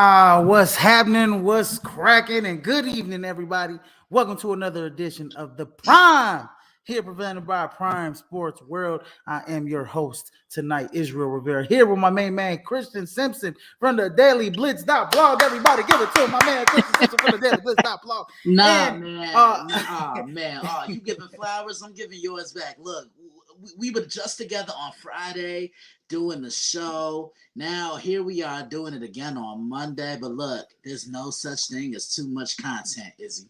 What's happening? What's cracking? And good evening, everybody. Welcome to another edition of the Prime, here presented by Prime Sports World. I am your host tonight, Israel Rivera, here with my main man, Christian Simpson from the Daily Blitz.blog. Everybody give it to my man, Christian Simpson from the Daily Blitz.blog. You giving flowers, I'm giving yours back. Look, we were just together on Friday doing the show. Now here we are doing it again on Monday. But look, there's no such thing as too much content, Izzy.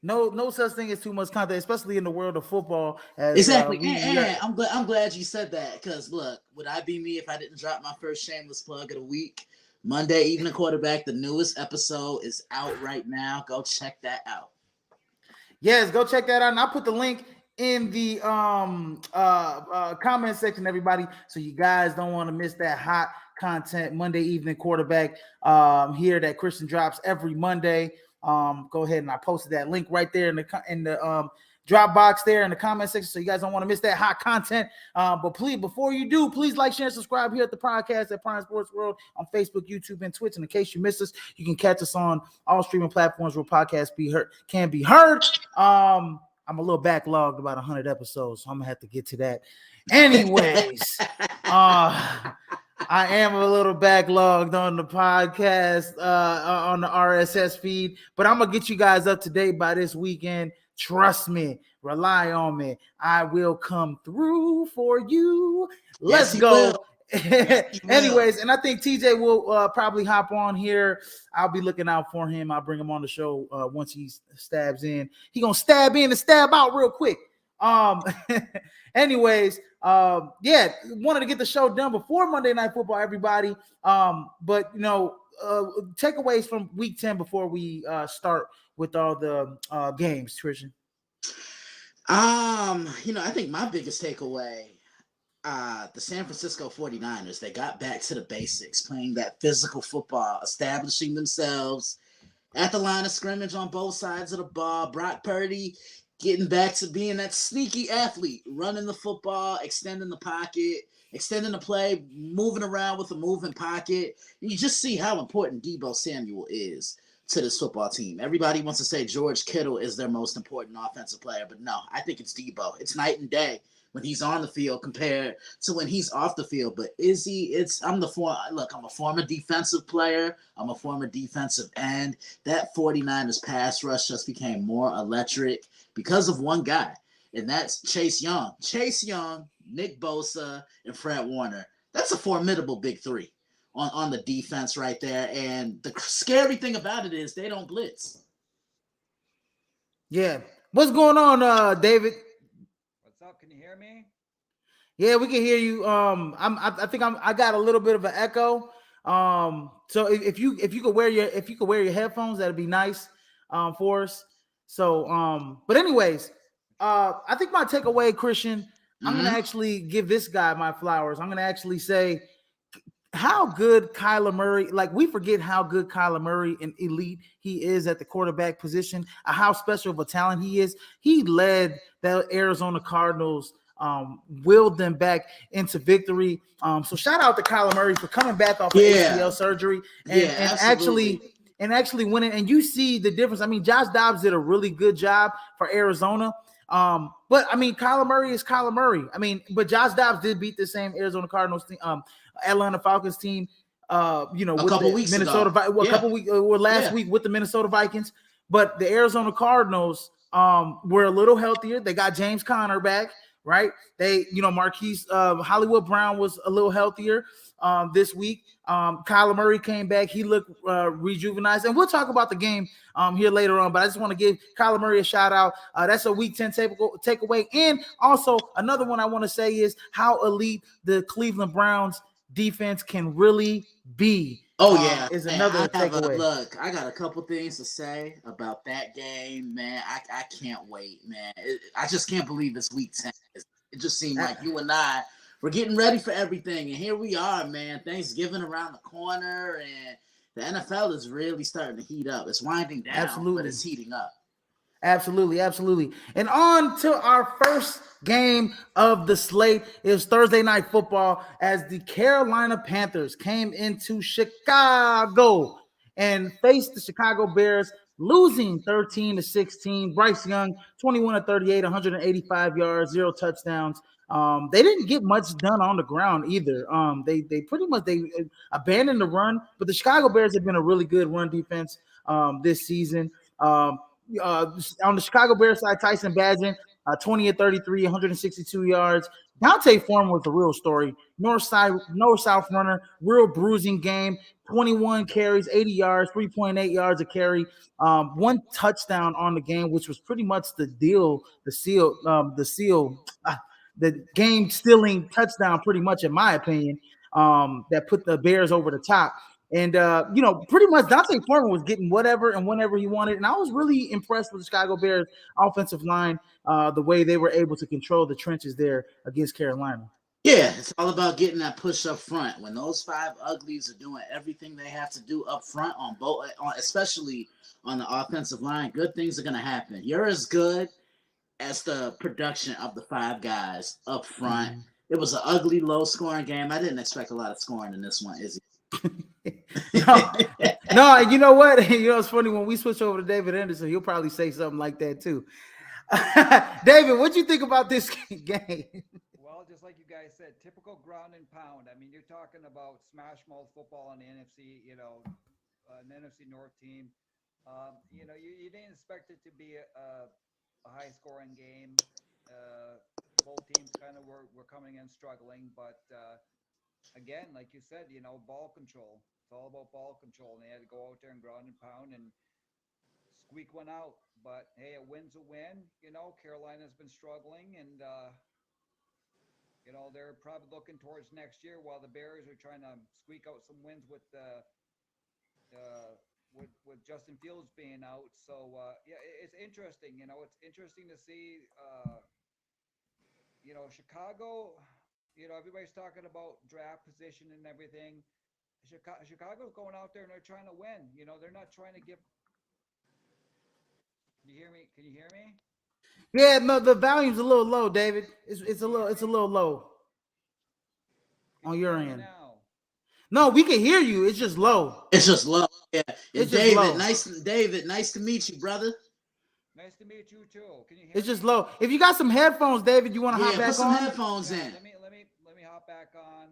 No such thing as too much content, especially in the world of football. Exactly. I'm glad you said that, because look, would I be me if I didn't drop my first shameless plug of the week? Monday Evening Quarterback, the newest episode is out right now. Go check that out. Yes, go check that out. And I'll put the link in the comment section, everybody, so you guys don't want to miss that hot content Monday Evening Quarterback here that Christian drops every Monday. Go ahead, and I posted that link right there in the Dropbox there in the comment section, so you guys don't want to miss that hot content. But please, before you do, please like, share, and subscribe here at the podcast at Prime Sports World on Facebook, YouTube, and Twitch. And in case you missed us, you can catch us on all streaming platforms where podcasts can be heard. I'm a little backlogged, about 100 episodes, so I'm gonna have to get to that. Anyways, I am a little backlogged on the podcast, on the RSS feed, but I'm gonna get you guys up to date by this weekend. Trust me, rely on me. I will come through for you. Let's go. Anyways, and I think TJ will probably hop on here. I'll be looking out for him. I'll bring him on the show once he stabs in. He gonna stab in and stab out real quick. Anyways, wanted to get the show done before Monday Night Football, everybody. But takeaways from Week 10 before we start with all the games, Christian. I think my biggest takeaway, the San Francisco 49ers, they got back to the basics, playing that physical football, establishing themselves at the line of scrimmage on both sides of the ball. Brock Purdy getting back to being that sneaky athlete, running the football, extending the pocket, extending the play, moving around with a moving pocket. You just see how important Deebo Samuel is to this football team. Everybody wants to say George Kittle is their most important offensive player, but no, I think it's Deebo. It's night and day when he's on the field compared to when he's off the field. But I'm a former defensive player. I'm a former defensive end. That 49ers pass rush just became more electric because of one guy, and that's Chase Young. Chase Young, Nick Bosa, and Fred Warner. That's a formidable big three on the defense right there. And the scary thing about it is they don't blitz. Yeah. What's going on, David? What's up? Can you hear me? Yeah, we can hear you. I got a little bit of an echo. So if you could wear your headphones, that'd be nice for us. So but anyways, I think my takeaway, Christian, I'm gonna actually give this guy my flowers. I'm gonna actually say how good Kyler Murray, like we forget how good Kyler Murray and elite he is at the quarterback position, how special of a talent he is. He led the Arizona Cardinals, willed them back into victory. So shout out to Kyler Murray for coming back off of ACL surgery and actually winning. And you see the difference. I mean, Josh Dobbs did a really good job for Arizona. But I mean, Kyler Murray is Kyler Murray. I mean, but Josh Dobbs did beat the same Arizona Cardinals team, Atlanta Falcons team, a couple weeks ago. Last week with the Minnesota Vikings. But the Arizona Cardinals were a little healthier. They got James Conner back, right? They, Marquise Hollywood Brown was a little healthier this week. Kyler Murray came back. He looked rejuvenated. And we'll talk about the game here later on, but I just want to give Kyler Murray a shout out. That's a Week 10 takeaway. And also another one I want to say is how elite the Cleveland Browns defense can really be. Is another takeaway. Look, I got a couple things to say about that game, man. I can't wait, man. I just can't believe it's Week 10. It just seemed like you and I were getting ready for everything, and here we are, man. Thanksgiving around the corner, and the NFL is really starting to heat up. It's winding down, but it's heating up. Absolutely, absolutely. And on to our first game of the slate. It was Thursday night football as the Carolina Panthers came into Chicago and faced the Chicago Bears, losing 13-16. Bryce Young, 21-38, 185 yards, 0 touchdowns. They didn't get much done on the ground either. They pretty much they abandoned the run, but the Chicago Bears have been a really good run defense this season. On the Chicago Bears side, Tyson Badgett, 20-33, 162 yards. Dante Foreman was the real story. North-South runner, real bruising game. 21 carries, 80 yards, 3.8 yards a carry. One touchdown on the game, which was pretty much the the game stealing touchdown, pretty much in my opinion, that put the Bears over the top. And pretty much Dante Foreman was getting whatever and whenever he wanted. And I was really impressed with the Chicago Bears offensive line, the way they were able to control the trenches there against Carolina. Yeah, it's all about getting that push up front. When those five uglies are doing everything they have to do up front especially on the offensive line, good things are going to happen. You're as good as the production of the five guys up front. Mm-hmm. It was an ugly, low-scoring game. I didn't expect a lot of scoring in this one, Izzy. No, you know what? It's funny when we switch over to David Anderson, he'll probably say something like that too. David, what do you think about this game? Well, just like you guys said, typical ground and pound. I mean, you're talking about smash mouth football on the NFC, an NFC North team. You didn't expect it to be a high-scoring game. Both teams kind of were coming in struggling, but again, like you said, ball control. It's all about ball control, and they had to go out there and ground and pound and squeak one out. But hey, a win's a win. Carolina's been struggling, and they're probably looking towards next year while the Bears are trying to squeak out some wins with Justin Fields being out. So it's interesting. It's interesting to see. Chicago. Everybody's talking about draft position and everything. Chicago's going out there and they're trying to win. They're not trying to give. Can you hear me? Can you hear me? Yeah, no, the volume's a little low, David. It's a little low on your end. Now? No, we can hear you. It's just low. It's just low. Yeah. It's David, low. Nice to meet you, brother. Nice to meet you too. Can you hear It's me? Just low. If you got some headphones, David, you want to hop back put some on? Headphones in. Let me hop back on.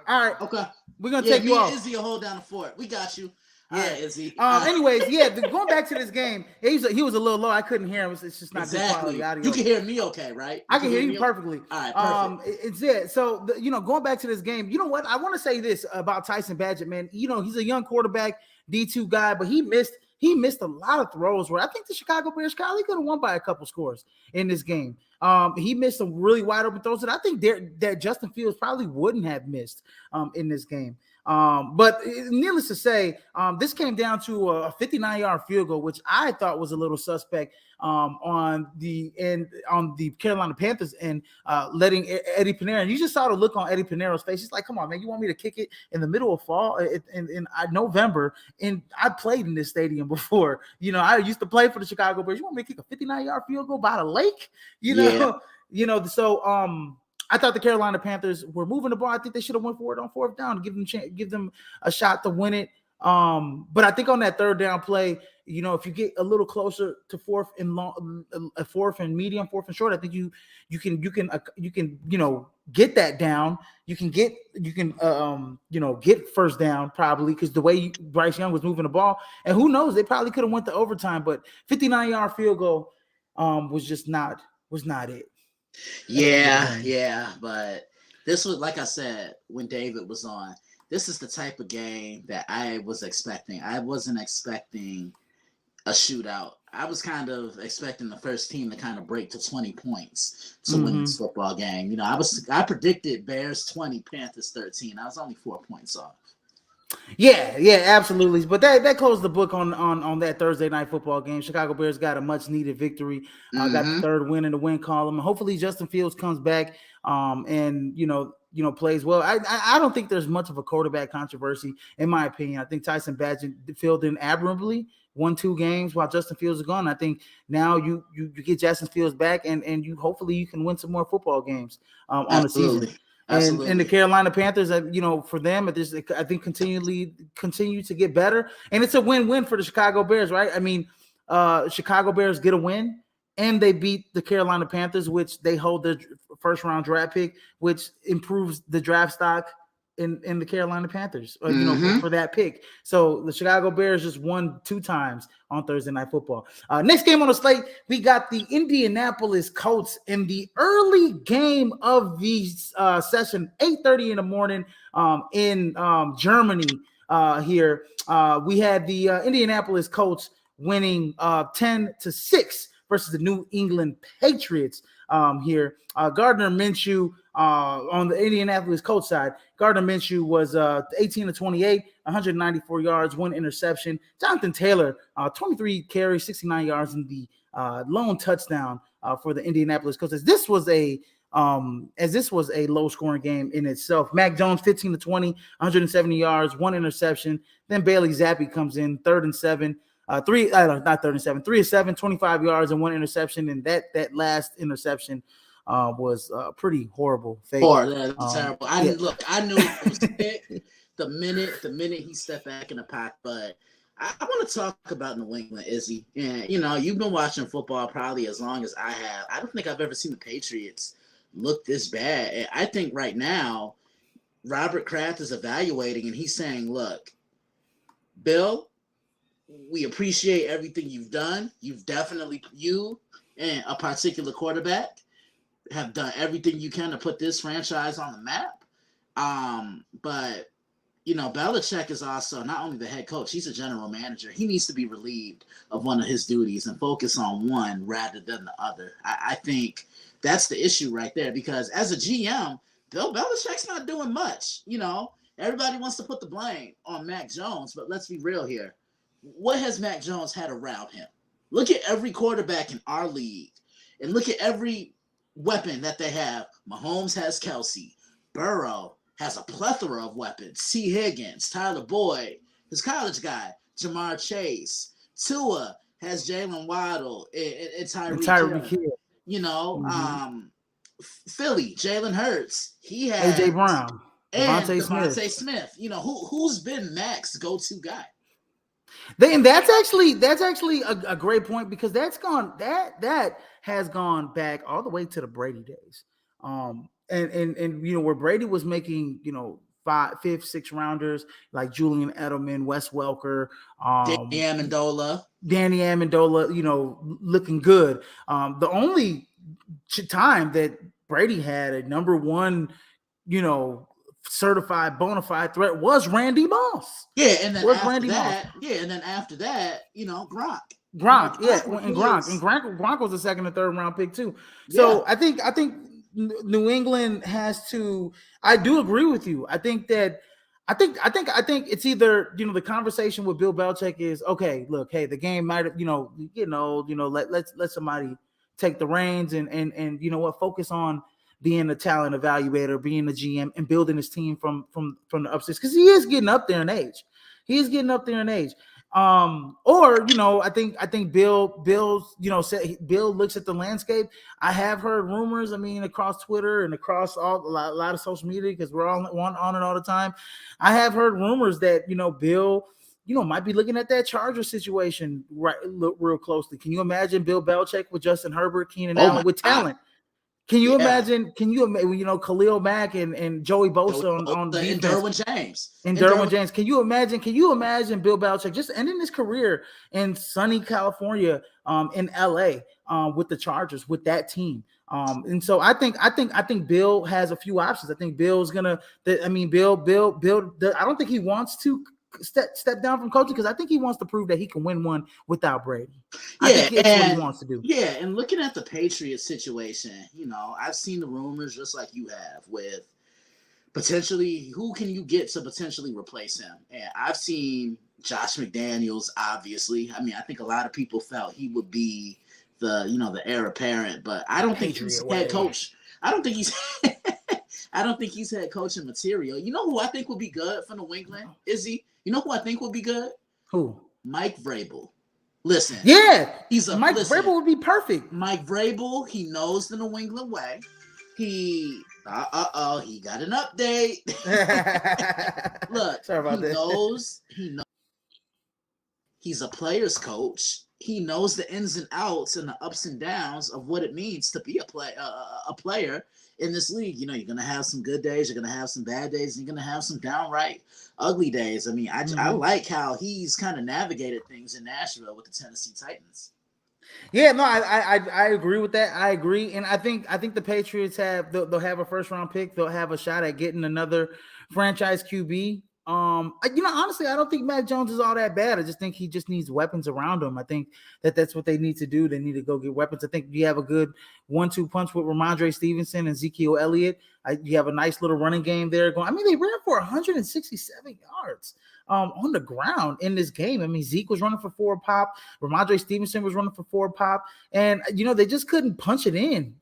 All right. Okay. We're gonna take you off. Izzy will hold down the fort. We got you. Yeah, all right, Izzy. Anyways, going back to this game, he was a little low. I couldn't hear him. It's just not good quality audio. You can hear me, okay, right? I can hear you perfectly. All right, perfect. It's it. So going back to this game, you know what? I want to say this about Tyson Badgett, man. He's a young quarterback, D2 guy, but he missed a lot of throws where I think the Chicago Bears, Kyle, he could have won by a couple scores in this game. He missed some really wide open throws that I think that Justin Fields probably wouldn't have missed in this game. But needless to say, this came down to a 59-yard field goal, which I thought was a little suspect on the Carolina Panthers and letting Eddie Pinero. And you just saw the look on Eddie Pinero's face. He's like, "Come on, man, you want me to kick it in the middle of fall in November?" And I played in this stadium before. I used to play for the Chicago Bears. You want me to kick a 59-yard field goal by the lake? So I thought the Carolina Panthers were moving the ball. I think they should have went for it on fourth down to give them a shot to win it. But I think on that third down play, if you get a little closer to fourth and medium, fourth and short, I think you can get that down. You can get first down probably because the way Bryce Young was moving the ball, and who knows, they probably could have went to overtime. But 59-yard field goal was not it. Yeah, but this was, like I said, when David was on, this is the type of game that I was expecting. I wasn't expecting a shootout. I was kind of expecting the first team to kind of break to 20 points to win this football game. I predicted Bears 20, Panthers 13. I was only 4 points off. Yeah, absolutely. But that closed the book on that Thursday night football game. Chicago Bears got a much needed victory. Got the third win in the win column. Hopefully Justin Fields comes back and plays well. I don't think there's much of a quarterback controversy in my opinion. I think Tyson Badgett filled in admirably, won 2 games while Justin Fields is gone. I think now you get Justin Fields back, and you hopefully you can win some more football games on the season. And the Carolina Panthers, for them, I think continue to get better, and it's a win-win for the Chicago Bears, right? I mean, Chicago Bears get a win, and they beat the Carolina Panthers, which they hold their first-round draft pick, which improves the draft stock in the Carolina Panthers, for that pick. So the Chicago Bears just won 2 times on Thursday Night Football. Next game on the slate, we got the Indianapolis Colts in the early game of the session, 8:30 in the morning in Germany. Here we had the Indianapolis Colts winning 10-6 versus the New England Patriots. Here, Gardner Minshew on the Indianapolis Colts side. Gardner Minshew was 18-28, 194 yards, 1 interception. Jonathan Taylor, 23 carries, 69 yards, in the lone touchdown for the Indianapolis Colts. As this was a low-scoring game in itself. Mac Jones, 15-20, 170 yards, 1 interception. Then Bailey Zappi comes in, 3rd and 7. 3 of 7, 25 yards and 1 interception, and that last interception was pretty horrible. That's terrible. I knew it was sick the minute he stepped back in the pocket. But I want to talk about New England, Izzy. And you've been watching football probably as long as I have. I don't think I've ever seen the Patriots look this bad. And I think right now Robert Kraft is evaluating, and he's saying, "Look, Bill, we appreciate everything you've done. You and a particular quarterback have done everything you can to put this franchise on the map. But Belichick is also not only the head coach, he's a general manager. He needs to be relieved of one of his duties and focus on one rather than the other. I think that's the issue right there, because as a GM, Bill Belichick's not doing much. Everybody wants to put the blame on Mac Jones, but let's be real here. What has Mac Jones had around him? Look at every quarterback in our league, and look at every weapon that they have. Mahomes has Kelsey. Burrow has a plethora of weapons. T. Higgins, Tyler Boyd, his college guy, Jamar Chase. Tua has Jalen Waddle and Tyreek Hill. Philly, Jalen Hurts. He has A.J. Brown. And Devontae Smith. Who's been Mac's go-to guy? That's actually a great point, because that has gone back all the way to the Brady days. And where Brady was making 5th, 6th rounders like Julian Edelman, Wes Welker, Danny Amendola, looking good. The only time that Brady had a number 1, certified bona fide threat was Randy Moss. Yeah, and then after that, Gronk. Gronk was the 2nd or 3rd round pick too. So yeah. I think New England has to. I do agree with you. I think it's either the conversation with Bill Belichick is, okay, look, hey, the game might have let somebody take the reins and focus on being a talent evaluator, being a GM, and building his team from the upstairs, because he is getting up there in age. I think Bill looks at the landscape. I have heard rumors, across Twitter and across a lot of social media, because we're all on it all the time. I have heard rumors that Bill might be looking at that Charger situation real closely. Can you imagine Bill Belichick with Justin Herbert, Keenan Allen with talent? Can you imagine? Khalil Mack and Joey Bosa on defense, and Derwin James James? Can you imagine Bill Belichick just ending his career in sunny California, in LA, with the Chargers, with that team? And so I think Bill has a few options. I think Bill's gonna. Bill. I don't think he wants to step down from coaching, because I think he wants to prove that he can win one without Brady. I think that's what he wants to do. Yeah, and looking at the Patriots situation, I've seen the rumors just like you have with potentially who can you get to potentially replace him. And I've seen Josh McDaniels, obviously. I think a lot of people felt he would be the heir apparent, but I don't think he's head coach. I don't think he's I don't think he's head coaching material. You know who I think would be good for New England? Izzy? You know who I think would be good? Who? Mike Vrabel. Listen. Yeah, Mike Vrabel would be perfect. Mike Vrabel, he knows the New England way. He got an update. Look, sorry about he knows he's a player's coach. He knows the ins and outs and the ups and downs of what it means to be a player in this league. You know, you're gonna have some good days, you're gonna have some bad days, and you're gonna have some downright ugly days. I mean, I like how he's kind of navigated things in Nashville with the Tennessee Titans. Yeah, no, I agree with that. I agree, and I think the Patriots they'll have a first round pick. They'll have a shot at getting another franchise QB. Honestly, I don't think Mac Jones is all that bad. I just think he just needs weapons around him. I think that's what they need to do. They need to go get weapons. I think you have a good 1-2 punch with Ramondre Stevenson and Ezekiel Elliott. You have a nice little running game there going. I mean, they ran for 167 yards on the ground in this game. I mean, Zeke was running for 4 pop. Ramondre Stevenson was running for 4 pop. And, they just couldn't punch it in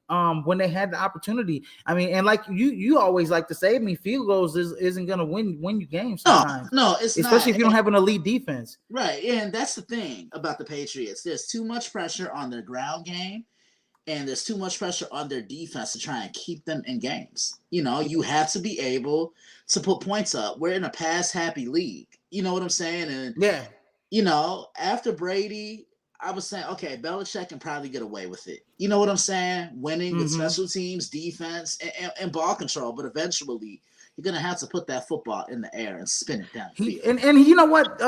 when they had the opportunity. I mean, and like you always like to say, I mean, field goals isn't going to win you games sometimes. No, it's especially not. If you don't have an elite defense. Right, and that's the thing about the Patriots. There's too much pressure on their ground game, and there's too much pressure on their defense to try and keep them in games. You have to be able to put points up. We're in a pass-happy league. You know what I'm saying? And, yeah, after Brady, I was saying, okay, Belichick can probably get away with it. You know what I'm saying? Winning with special teams, defense, and ball control. But eventually, you're going to have to put that football in the air and spin it down. And you know what,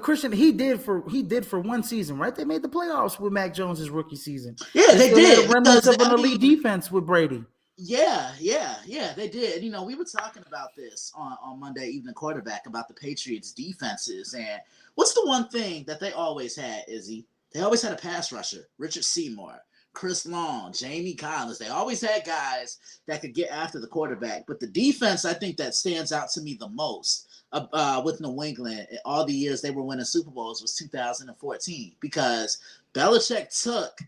Christian, he did for 1 season, right? They made the playoffs with Mac Jones' rookie season. Yeah, they did. Remnants of an elite defense with Brady. Yeah, they did. We were talking about this on Monday Evening Quarterback about the Patriots' defenses. And what's the one thing that they always had, Izzy? They always had a pass rusher, Richard Seymour, Chris Long, Jamie Collins. They always had guys that could get after the quarterback. But the defense, I think that stands out to me the most with New England, all the years they were winning Super Bowls was 2014, because Belichick took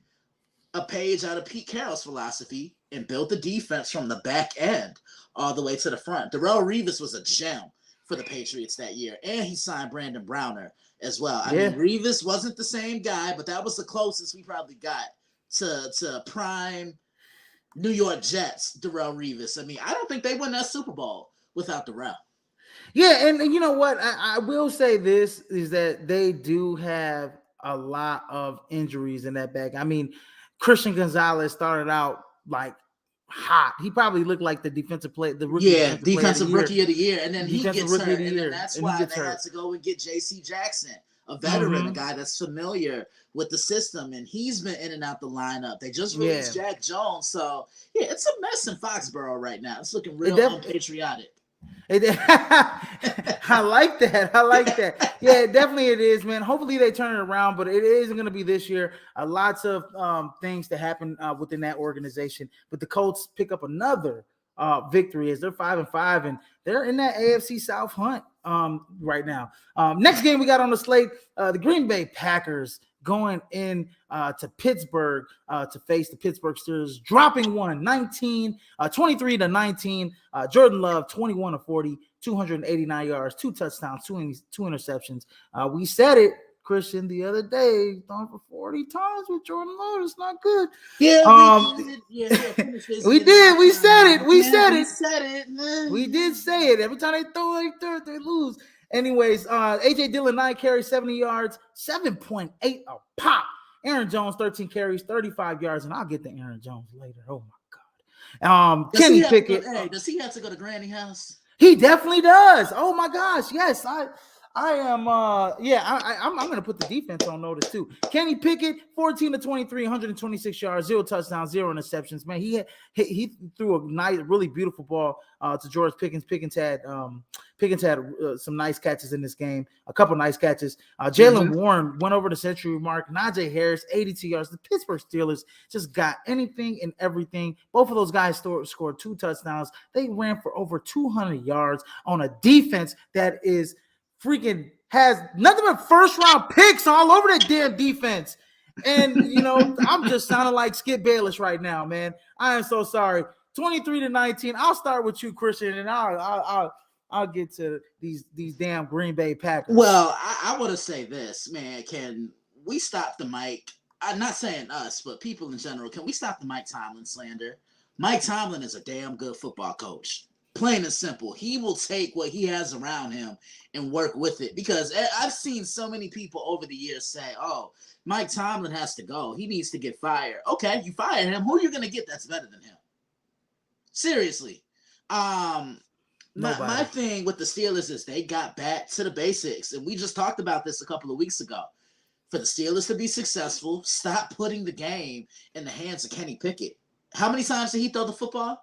a page out of Pete Carroll's philosophy and built the defense from the back end all the way to the front. Darrelle Revis was a gem for the Patriots that year, and he signed Brandon Browner as well. I mean, Revis wasn't the same guy, but that was the closest we probably got to prime New York Jets, Darrelle Revis. I mean, I don't think they win that Super Bowl without Darrelle. Yeah, and you know what? I will say this is that they do have a lot of injuries in that back. I mean, Christian Gonzalez started out like hot. He probably looked like the defensive defensive rookie of the year, and then he gets hurt, and then that's why they had to go and get J.C. Jackson, a veteran, a guy that's familiar with the system, and he's been in and out the lineup. They just released Jack Jones, so it's a mess in Foxborough right now. It's looking real unpatriotic. I like that. Yeah, definitely it is, man. Hopefully they turn it around, but it isn't going to be this year. Lots of things to happen within that organization. But the Colts pick up another victory as they're 5-5, and they're in that AFC South hunt right now. Next game we got on the slate, the Green Bay Packers going in to Pittsburgh to face the Pittsburgh Steelers, dropping 23-19. Jordan Love, 21-40, 289 yards, 2 touchdowns, 2 interceptions. We said it, Christian, the other day, throwing for 40 times with Jordan Love. It's not good. Yeah, we did. We said it. We said it. We did say it. Every time they throw, they lose. Anyways, A.J. Dillon, 9 carries, 70 yards, 7.8 a pop. Aaron Jones, 13 carries, 35 yards, and I'll get to Aaron Jones later. Oh, my God. Kenny Pickett. Does he have to go to Granny House? He definitely does. Oh, my gosh. Yes, I am. I'm going to put the defense on notice too. Kenny Pickett, 14-23, 126 yards, 0 touchdowns, 0 interceptions. Man, he threw a nice, really beautiful ball to George Pickens. Pickens had some nice catches in this game. A couple nice catches. Jalen Warren went over the century mark. Najee Harris, 82 yards. The Pittsburgh Steelers just got anything and everything. Both of those guys scored 2 touchdowns. They ran for over 200 yards on a defense that is freaking has nothing but first-round picks all over that damn defense. And, I'm just sounding like Skip Bayless right now, man. I am so sorry. 23-19. I'll start with you, Christian, and I'll get to these damn Green Bay Packers. Well, I want to say this, man. Can we stop the Mike? I'm not saying us, but people in general. Can we stop the Mike Tomlin slander? Mike Tomlin is a damn good football coach. Plain and simple. He will take what he has around him and work with it. Because I've seen so many people over the years say, oh, Mike Tomlin has to go. He needs to get fired. Okay, you fire him. Who are you going to get that's better than him? Seriously. My thing with the Steelers is they got back to the basics. And we just talked about this a couple of weeks ago. For the Steelers to be successful, stop putting the game in the hands of Kenny Pickett. How many times did he throw the football?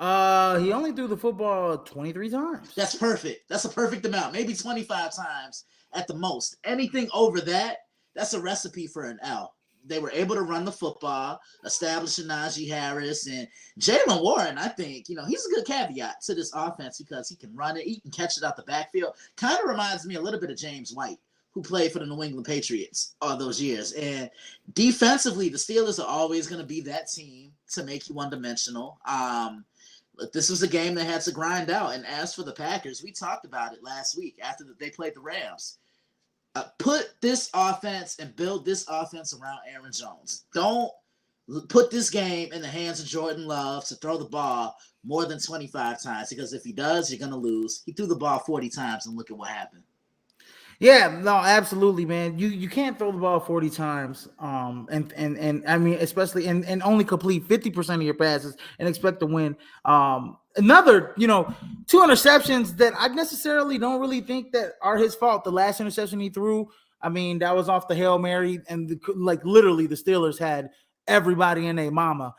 He only threw the football 23 times. That's perfect. That's a perfect amount. Maybe 25 times at the most. Anything over that, that's a recipe for an L. They were able to run the football, establishing Najee Harris and Jalen Warren. I think, he's a good caveat to this offense because he can run it. He can catch it out the backfield. Kind of reminds me a little bit of James White, who played for the New England Patriots all those years. And defensively, the Steelers are always going to be that team to make you one-dimensional. This was a game that had to grind out. And as for the Packers, we talked about it last week after they played the Rams. Put this offense and build this offense around Aaron Jones. Don't put this game in the hands of Jordan Love to throw the ball more than 25 times, because if he does, you're going to lose. He threw the ball 40 times, and look at what happened. Yeah, no, absolutely, man. You can't throw the ball 40 times, and I mean, especially and only complete 50% of your passes and expect to win. Another, 2 interceptions that I necessarily don't really think that are his fault. The last interception he threw, I mean, that was off the Hail Mary, and literally the Steelers had everybody and their mama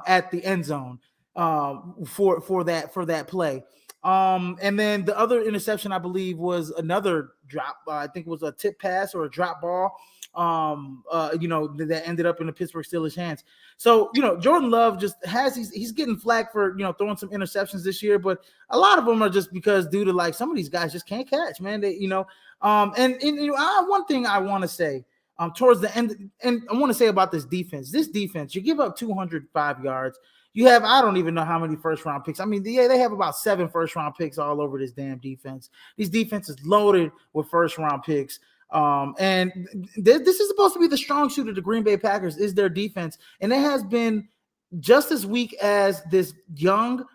at the end zone for that play. And then the other interception, I believe, was another drop. I think it was a tip pass or a drop ball. That ended up in the Pittsburgh Steelers' hands. So, Jordan Love just he's getting flack for, throwing some interceptions this year, but a lot of them are just because due to some of these guys just can't catch, man. They, one thing I want to say towards the end, and I want to say about this defense, you give up 205 yards. You have, I don't even know how many first-round picks. I mean, they have about 7 first-round picks all over this damn defense. These defense is loaded with first-round picks. And this is supposed to be the strong suit of the Green Bay Packers is their defense. And it has been just as weak as this young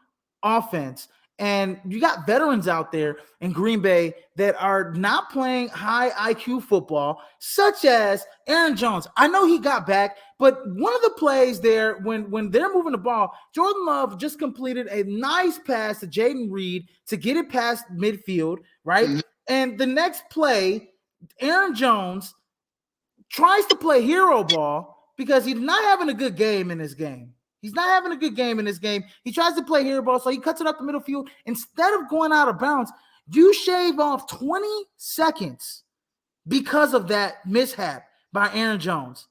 offense. And you got veterans out there in Green Bay that are not playing high IQ football, such as Aaron Jones. I know he got back, but one of the plays there, when they're moving the ball, Jordan Love just completed a nice pass to Jaden Reed to get it past midfield, right? Mm-hmm. And the next play, Aaron Jones tries to play hero ball because he's not having a good game in this game. He tries to play hero ball, so he cuts it up the middle field. Instead of going out of bounds, you shave off 20 seconds because of that mishap by Aaron Jones.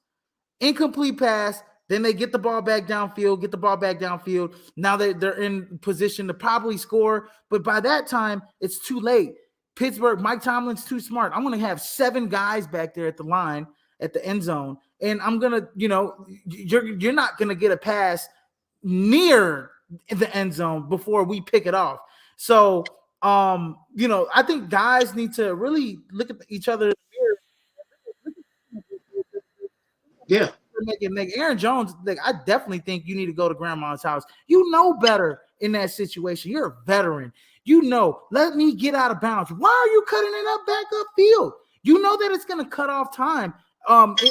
Incomplete pass. Then they get the ball back downfield. Now they're in position to probably score, but by that time, it's too late. Pittsburgh, Mike Tomlin's too smart. I'm going to have 7 guys back there at the line, at the end zone, and I'm going to, you're not going to get a pass near the end zone before we pick it off. So, I think guys need to really look at each other in the mirror. Yeah. Make Aaron Jones, I definitely think you need to go to grandma's house. You know better in that situation. You're a veteran. Let me get out of bounds. Why are you cutting it up back upfield? You know that it's going to cut off time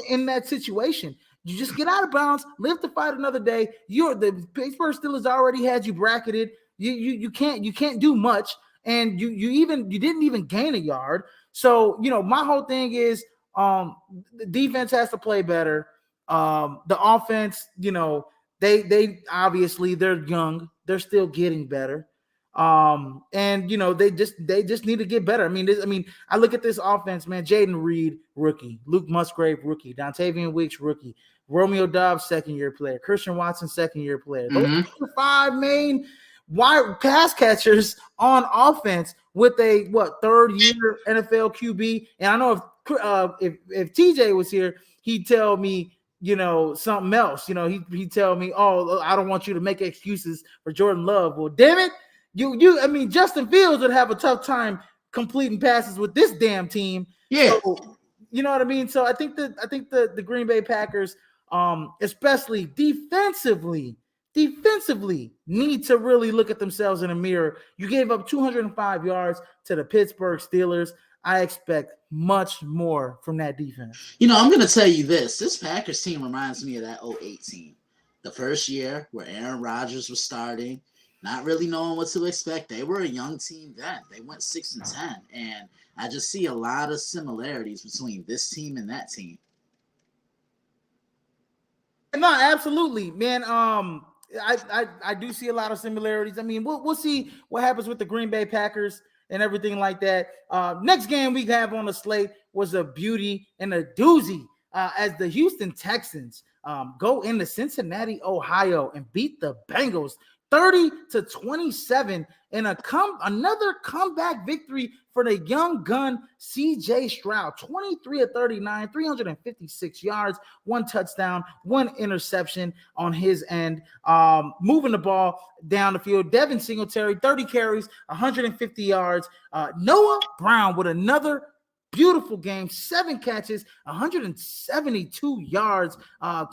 in that situation. You just get out of bounds, live to fight another day. The Pittsburgh Steelers already had you bracketed. You can't do much, and you didn't even gain a yard. So my whole thing is the defense has to play better. The offense, they obviously they're young, they're still getting better. And they just need to get better. I look at this offense, man. Jaden Reed, rookie. Luke Musgrave, rookie. Dontavian Wicks, rookie. Romeo Dobbs, second-year player. Christian Watson, second-year player. Those are the 5 main wide pass catchers on offense with a third-year NFL QB. And I know if TJ was here, he'd tell me something else. He tell me, oh, I don't want you to make excuses for Jordan Love. Well, damn it, I mean, Justin Fields would have a tough time completing passes with this damn team. Yeah. So, you know what I mean? So I think the Green Bay Packers, especially defensively, need to really look at themselves in the mirror. You gave up 205 yards to the Pittsburgh Steelers. I expect much more from that defense. I'm going to tell you this. This Packers team reminds me of that 08 team. The first year where Aaron Rodgers was starting, not really knowing what to expect. They were a young team then. They went 6-10. And I just see a lot of similarities between this team and that team. No, absolutely, man. I do see a lot of similarities. I mean, we'll see what happens with the Green Bay Packers and everything like that. Next game we have on the slate was a beauty and a doozy as the Houston Texans go into Cincinnati, Ohio, and beat the Bengals 30-27 in another comeback victory for the young gun CJ Stroud. 23 of 39, 356 yards, 1 touchdown, 1 interception on his end. Moving the ball down the field. Devin Singletary, 30 carries, 150 yards. Noah Brown with another beautiful game, 7 catches, 172 yards,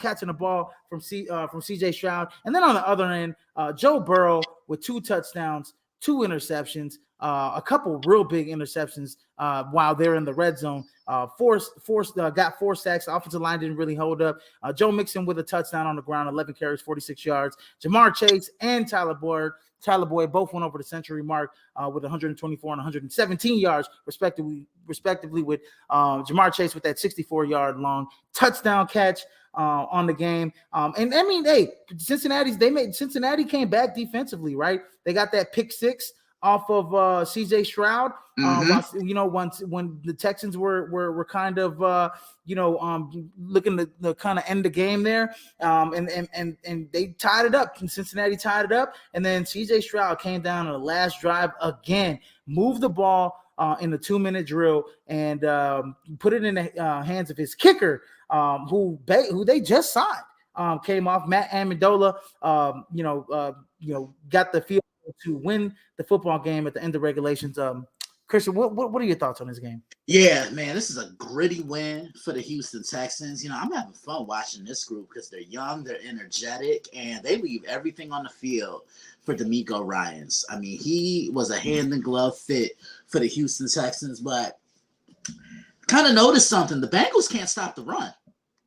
catching the ball from CJ Stroud. And then on the other end, Joe Burrow with 2 touchdowns, 2 interceptions, a couple real big interceptions while they're in the red zone. Got 4 sacks. The offensive line didn't really hold up. Joe Mixon with a touchdown on the ground, 11 carries, 46 yards. Jamar Chase and Tyler Boyd both went over the century mark with 124 and 117 yards, respectively, with Jamar Chase with that 64-yard long touchdown catch on the game. And I mean, hey, Cincinnati came back defensively, right? They got that pick 6 off of CJ Stroud. Once when the Texans were kind of looking to kind of end the game there, and they tied it up. Cincinnati tied it up, and then CJ Stroud came down on the last drive again, moved the ball in the 2-minute drill, and put it in the hands of his kicker, who they just signed. Came off Matt Amendola. Got the field to win the football game at the end of regulations. Christian, what are your thoughts on this game? Yeah, man, this is a gritty win for the Houston Texans. I'm having fun watching this group because they're young, they're energetic, and they leave everything on the field for D'Amico Ryans. I mean, he was a hand-in-glove fit for the Houston Texans, but kind of noticed something. The Bengals can't stop the run.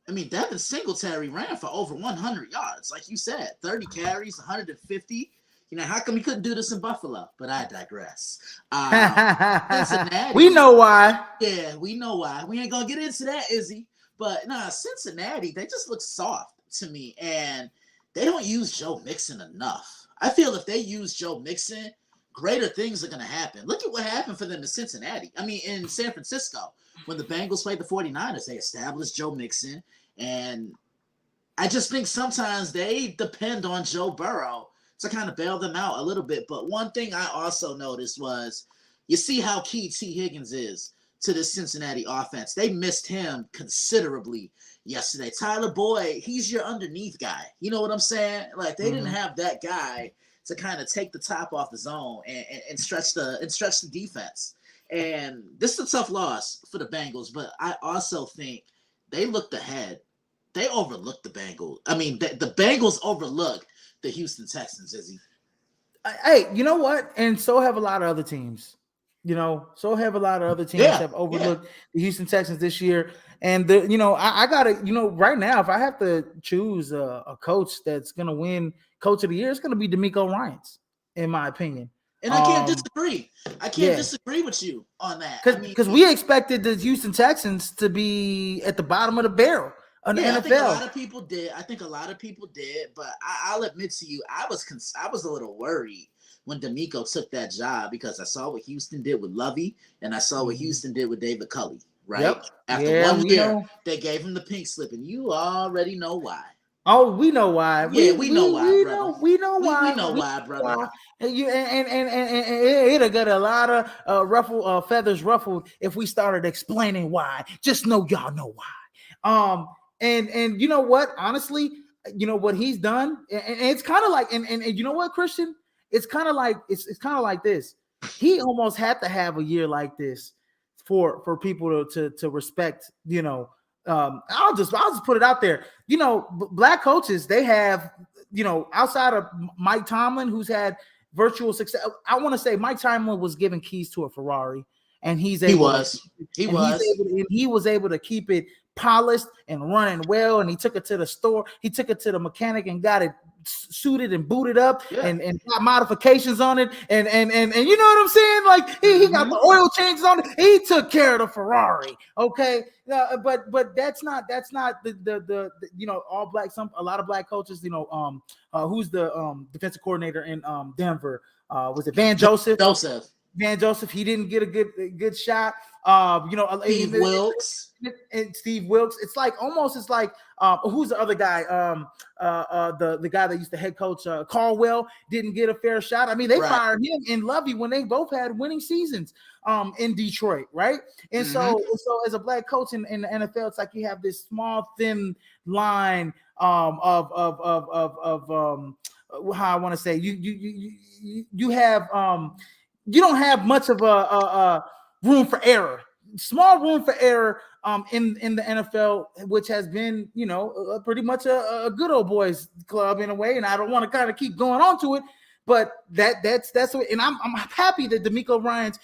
I mean, Devin Singletary ran for over 100 yards. Like you said, 30 carries, 150. How come he couldn't do this in Buffalo? But I digress. Cincinnati. We know why. Yeah, we know why. We ain't going to get into that, Izzy. But, Cincinnati, they just look soft to me. And they don't use Joe Mixon enough. I feel if they use Joe Mixon, greater things are going to happen. Look at what happened for them in Cincinnati. I mean, in San Francisco, when the Bengals played the 49ers, they established Joe Mixon. And I just think sometimes they depend on Joe Burrow to kind of bail them out a little bit. But one thing I also noticed was, you see how key T. Higgins is to this Cincinnati offense. They missed him considerably yesterday. Tyler Boyd, he's your underneath guy. You know what I'm saying? Like, they didn't have that guy to kind of take the top off the zone and stretch the defense. And this is a tough loss for the Bengals, but I also think they looked ahead. They overlooked the Bengals. I mean, the Bengals overlooked the Houston Texans, Izzy. Hey, you know what? And so have a lot of other teams. Have overlooked the Houston Texans this year. And I gotta, right now, if I have to choose a coach that's gonna win Coach of the Year, it's gonna be D'Amico Ryans, in my opinion. And I can't disagree. I can't disagree with you on that. Because we expected the Houston Texans to be at the bottom of the barrel. NFL. I think a lot of people did. But I'll admit to you, I was a little worried when D'Amico took that job because I saw what Houston did with Lovey and I saw what Houston did with David Culley. Right? Yep. After 1 year, they gave him the pink slip, and you already know why. Oh, we know why. Yeah, we know why, brother. We know why. We know why, brother. And it'll get a lot of feathers ruffled if we started explaining why. Just know y'all know why. And you know what? Honestly, you know what he's done, and it's kind of like, and you know what, Christian? It's kind of like it's kind of like this. He almost had to have a year like this for people to respect. You know, I'll just put it out there. You know, black coaches, they have, you know, outside of Mike Tomlin, who's had virtual success. I want to say Mike Tomlin was given keys to a Ferrari, and he was able to keep it polished and running well, and he took it to the store, he took it to the mechanic and got it suited and booted up, and got modifications on it, and you know what I'm saying, like he got the oil changes on it, he took care of the Ferrari. Okay, but that's not the you know, all black, a lot of black coaches, you know, who's the defensive coordinator in Denver, was it Van Joseph? Van Joseph, he didn't get a good shot. You know, Steve Wilkes. It's like almost, it's like who's the other guy? The guy that used to head coach Caldwell didn't get a fair shot. I mean, they fired him and Lovey when they both had winning seasons in Detroit, right? And so as a black coach in the NFL, it's like you have this small thin line of how I want to say, you have you don't have much of a room for error, small room for error in the NFL, which has been, you know, pretty much a good old boys club in a way. And I don't want to kind of keep going on to it, but that's what, and I'm happy that DeMeco Ryans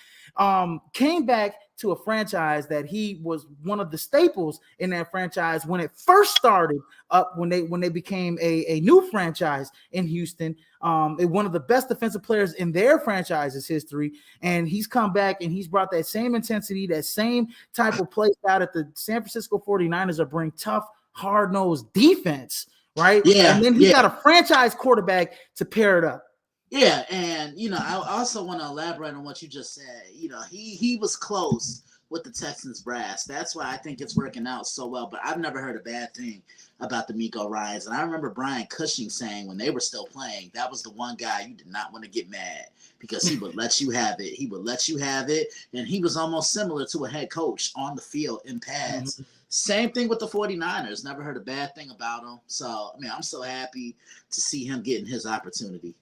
came back to a franchise that he was one of the staples in that franchise when it first started up, when they became a new franchise in Houston. One of the best defensive players in their franchise's history, and he's come back and he's brought that same intensity, that same type of play out at the San Francisco 49ers are bring tough, hard-nosed defense, right? Yeah. And then he got a franchise quarterback to pair it up. Yeah, and you know, I also want to elaborate on what you just said. You know, he was close with the Texans brass. That's why I think it's working out so well. But I've never heard a bad thing about DeMeco Ryans. And I remember Brian Cushing saying when they were still playing, that was the one guy you did not want to get mad because he would let you have it. He would let you have it, and he was almost similar to a head coach on the field in pads. Mm-hmm. Same thing with the 49ers. Never heard a bad thing about him. So, I mean, I'm so happy to see him getting his opportunity.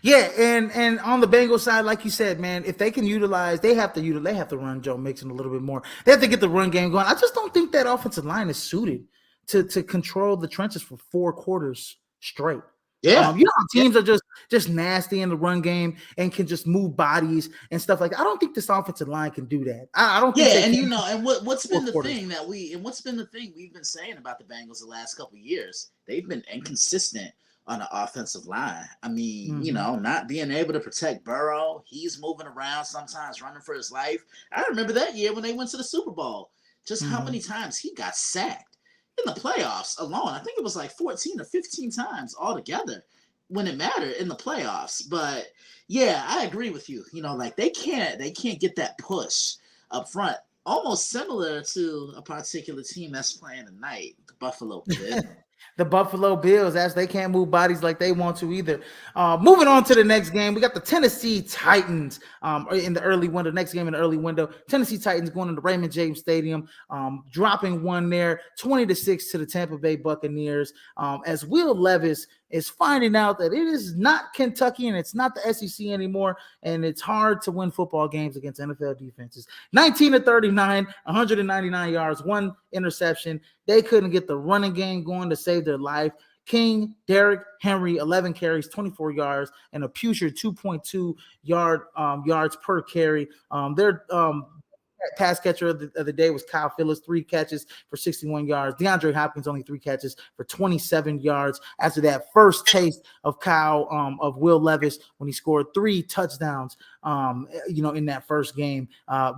Yeah, and on the Bengals side, like you said, man, if they can utilize, they have to run Joe Mixon a little bit more. They have to get the run game going. I just don't think that offensive line is suited to control the trenches for 4 quarters straight. Yeah, you know how teams are just nasty in the run game and can just move bodies and stuff like that. I don't think this offensive line can do that. I don't think. Yeah, and you know, and what's been the thing we've been saying about the Bengals the last couple of years? They've been inconsistent on the offensive line. I mean, you know, not being able to protect Burrow. He's moving around sometimes, running for his life. I remember that year when they went to the Super Bowl, just how many times he got sacked in the playoffs alone. I think it was like 14 or 15 times altogether when it mattered in the playoffs. But yeah, I agree with you. You know, like they can't get that push up front. Almost similar to a particular team that's playing tonight, the Buffalo Bills. The Buffalo Bills, as they can't move bodies like they want to either. Moving on to the next game, we got the Tennessee Titans in the early window. Next game in the early window, Tennessee Titans going into Raymond James Stadium, dropping one there, 20-6 to the Tampa Bay Buccaneers. As Will Levis is finding out that it is not Kentucky and it's not the SEC anymore, and it's hard to win football games against NFL defenses. 19-39, 199 yards, 1 interception. They couldn't get the running game going to save their life. King, Derrick Henry, 11 carries, 24 yards, and a Pusher 2.2 yards per carry. Their pass catcher of the day was Kyle Phillips, 3 catches for 61 yards. DeAndre Hopkins, only 3 catches for 27 yards. After that first taste of of Will Levis, when he scored 3 touchdowns, in that first game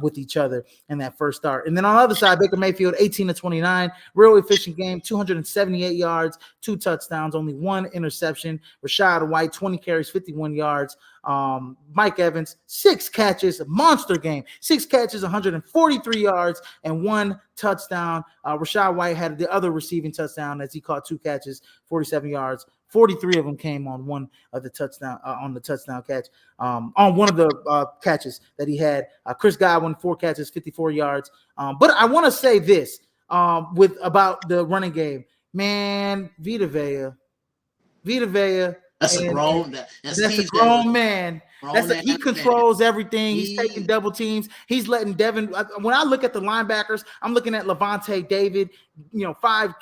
with each other in that first start. And then on the other side, Baker Mayfield, 18-29, real efficient game, 278 yards, 2 touchdowns, only 1 interception. Rachaad White, 20 carries, 51 yards. Mike Evans, 6 catches, a monster game, 6 catches, 143 yards, and 1 touchdown. Rachaad White had the other receiving touchdown as he caught 2 catches, 47 yards. 43 of them came on one of the touchdown catch. On one of the catches that he had, Chris Godwin, 4 catches, 54 yards. But I want to say this with about the running game. Man, Vita Vea, That's a and grown that that's a CJ was grown man. grown He ass man. controls everything. He's taking He double teams. He's letting Devin. When I look at the linebackers, I'm looking at Levante David. Five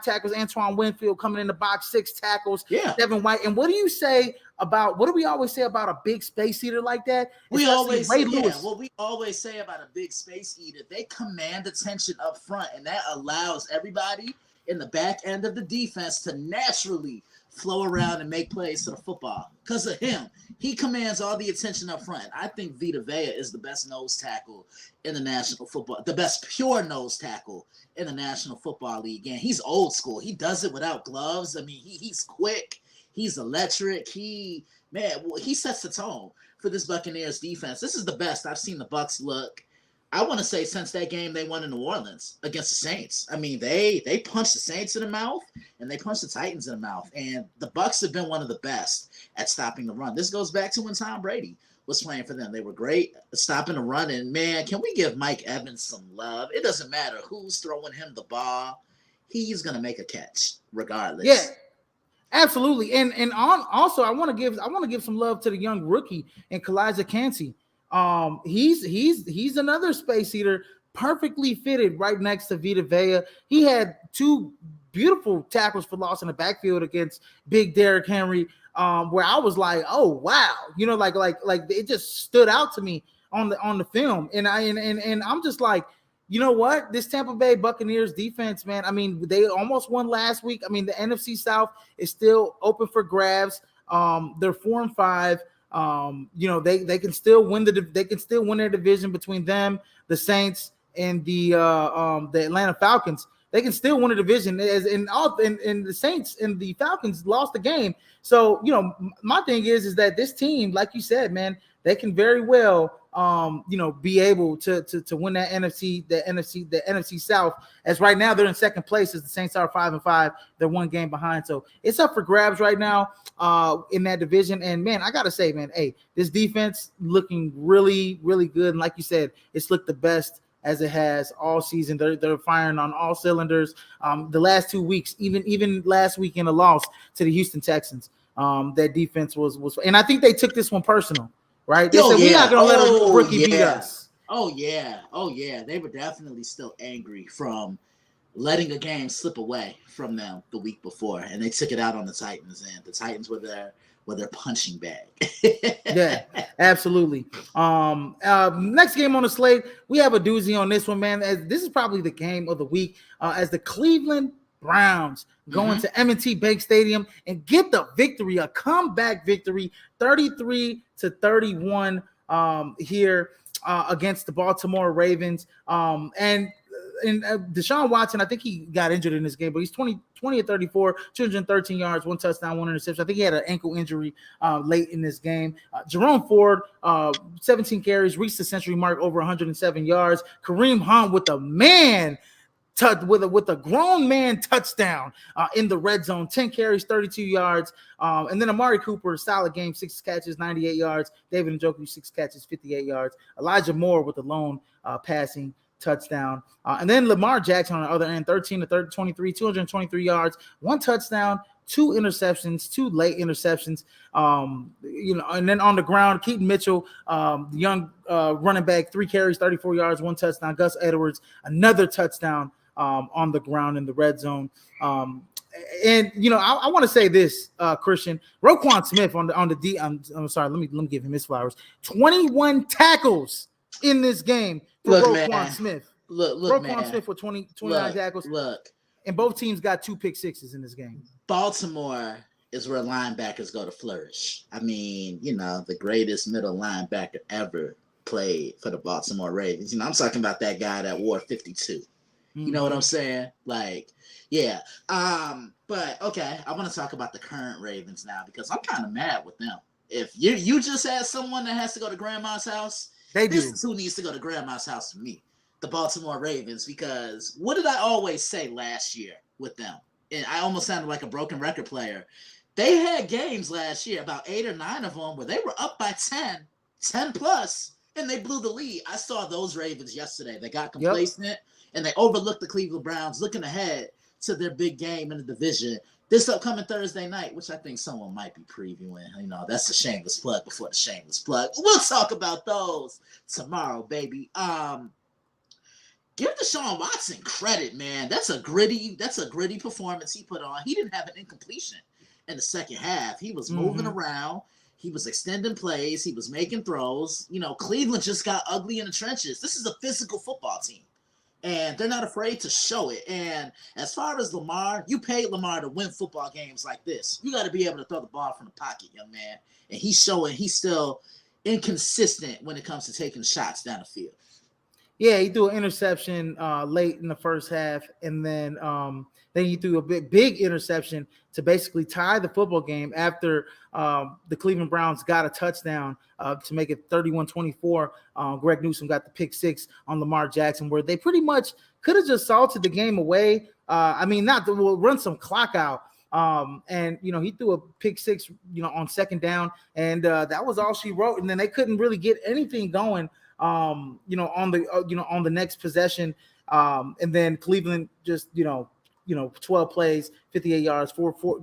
tackles. Antoine Winfield coming in the box, 6 tackles. yeah. Devin White. And what do you say about? What do we always say about a big space eater like that? We Especially always Ray say, Lewis. what we always say about a big space eater, they command attention up front, and that allows everybody in the back end of the defense to naturally flow around and make plays to the football. Because of him, he commands all the attention up front. I think Vita Vea is the best nose tackle in the National Football, the best pure nose tackle in the National Football League. And he's old school. He does it without gloves. I mean, he's quick. He's electric. He sets the tone for this Buccaneers defense. This is the best I've seen the Bucs look, I want to say, since that game they won in New Orleans against the Saints. I mean, they punched the Saints in the mouth and they punched the Titans in the mouth. And the Bucs have been one of the best at stopping the run. This goes back to when Tom Brady was playing for them. They were great at stopping the run. And man, can we give Mike Evans some love? It doesn't matter who's throwing him the ball. He's gonna make a catch regardless. Yeah. Absolutely, also I want to give some love to the young rookie and Kalijah Kancey. He's another space eater, perfectly fitted right next to Vita Vea. He had 2 beautiful tackles for loss in the backfield against Big Derrick Henry, where I was like, oh wow, like it just stood out to me on the film, and I'm just like, you know what? This Tampa Bay Buccaneers defense, man, I mean, they almost won last week. I mean, the NFC South is still open for grabs. They're 4-5. They can still win their division between them, the Saints, and the Atlanta Falcons. They can still win a division, and the Saints and the Falcons lost the game. So, my thing is that this team, like you said, man, they can very well be able to win that the NFC South. As right now they're in second place as the Saints are 5-5. They're 1 game behind. So it's up for grabs right now in that division. And man, I gotta say, man, hey, this defense looking really, really good. And like you said, it's looked the best as it has all season. They're firing on all cylinders. The last 2 weeks, even last week in a loss to the Houston Texans, that defense was, and I think they took this one personal. Right? They said, we're not going to let a rookie beat us. Oh, yeah. They were definitely still angry from letting a game slip away from them the week before. And they took it out on the Titans. And the Titans were their punching bag. Yeah, absolutely. Next game on the slate, we have a doozy on this one, man. This is probably the game of the week as the Cleveland Browns going to M&T Bank Stadium and get the victory, a comeback victory, 33-31 here against the Baltimore Ravens. And Deshaun Watson, I think he got injured in this game, but he's 20 of 34, 213 yards, 1 touchdown, 1 interception. I think he had an ankle injury late in this game. Jerome Ford, 17 carries, reached the century mark, over 107 yards. Kareem Hunt with a grown man touchdown in the red zone, 10 carries, 32 yards. And then Amari Cooper, solid game, 6 catches, 98 yards. David Njoku, 6 catches, 58 yards. Elijah Moore with a lone passing touchdown. And then Lamar Jackson on the other end, 13 of 23, 223 yards, 1 touchdown, 2 interceptions, 2 late interceptions. And then on the ground, Keaton Mitchell, the young running back, 3 carries, 34 yards, 1 touchdown. Gus Edwards, another touchdown on the ground in the red zone. And I want to say this, Christian, Roquan Smith on the D. I'm sorry, let me give him his flowers. 21 tackles in this game for Roquan Smith. Roquan Smith with 29 tackles. And both teams got 2 pick sixes in this game. Baltimore is where linebackers go to flourish. I mean, the greatest middle linebacker ever played for the Baltimore Ravens. I'm talking about that guy that wore 52. You know what I'm saying? Like, yeah. But okay, I want to talk about the current Ravens now because I'm kind of mad with them. If you just had someone that has to go to grandma's house, this is who needs to go to grandma's house for me, the Baltimore Ravens, because what did I always say last year with them? And I almost sounded like a broken record player. They had games last year, about 8 or 9 of them, where they were up by 10 plus, and they blew the lead. I saw those Ravens yesterday. They got complacent. and they overlooked the Cleveland Browns, looking ahead to their big game in the division this upcoming Thursday night, which I think someone might be previewing. You know, that's a shameless plug before the shameless plug. We'll talk about those tomorrow, baby. Give Deshaun Watson credit, man. That's a gritty performance he put on. He didn't have an incompletion in the second half. He was moving around. He was extending plays. He was making throws. You know, Cleveland just got ugly in the trenches. This is a physical football team, and they're not afraid to show it. And as far as Lamar, you paid Lamar to win football games like this. You got to be able to throw the ball from the pocket, young man. And he's showing he's still inconsistent when it comes to taking shots down the field. Yeah, he threw an interception late in the first half, and then he threw a big interception to basically tie the football game after the Cleveland Browns got a touchdown to make it 31-24. Greg Newsome got the pick six on Lamar Jackson, where they pretty much could have just salted the game away. I mean, not to run some clock out. And you know, he threw a pick six, you know, on second down, and that was all she wrote. And then they couldn't really get anything going. On the next possession, and then Cleveland just 12 plays, 58 yards,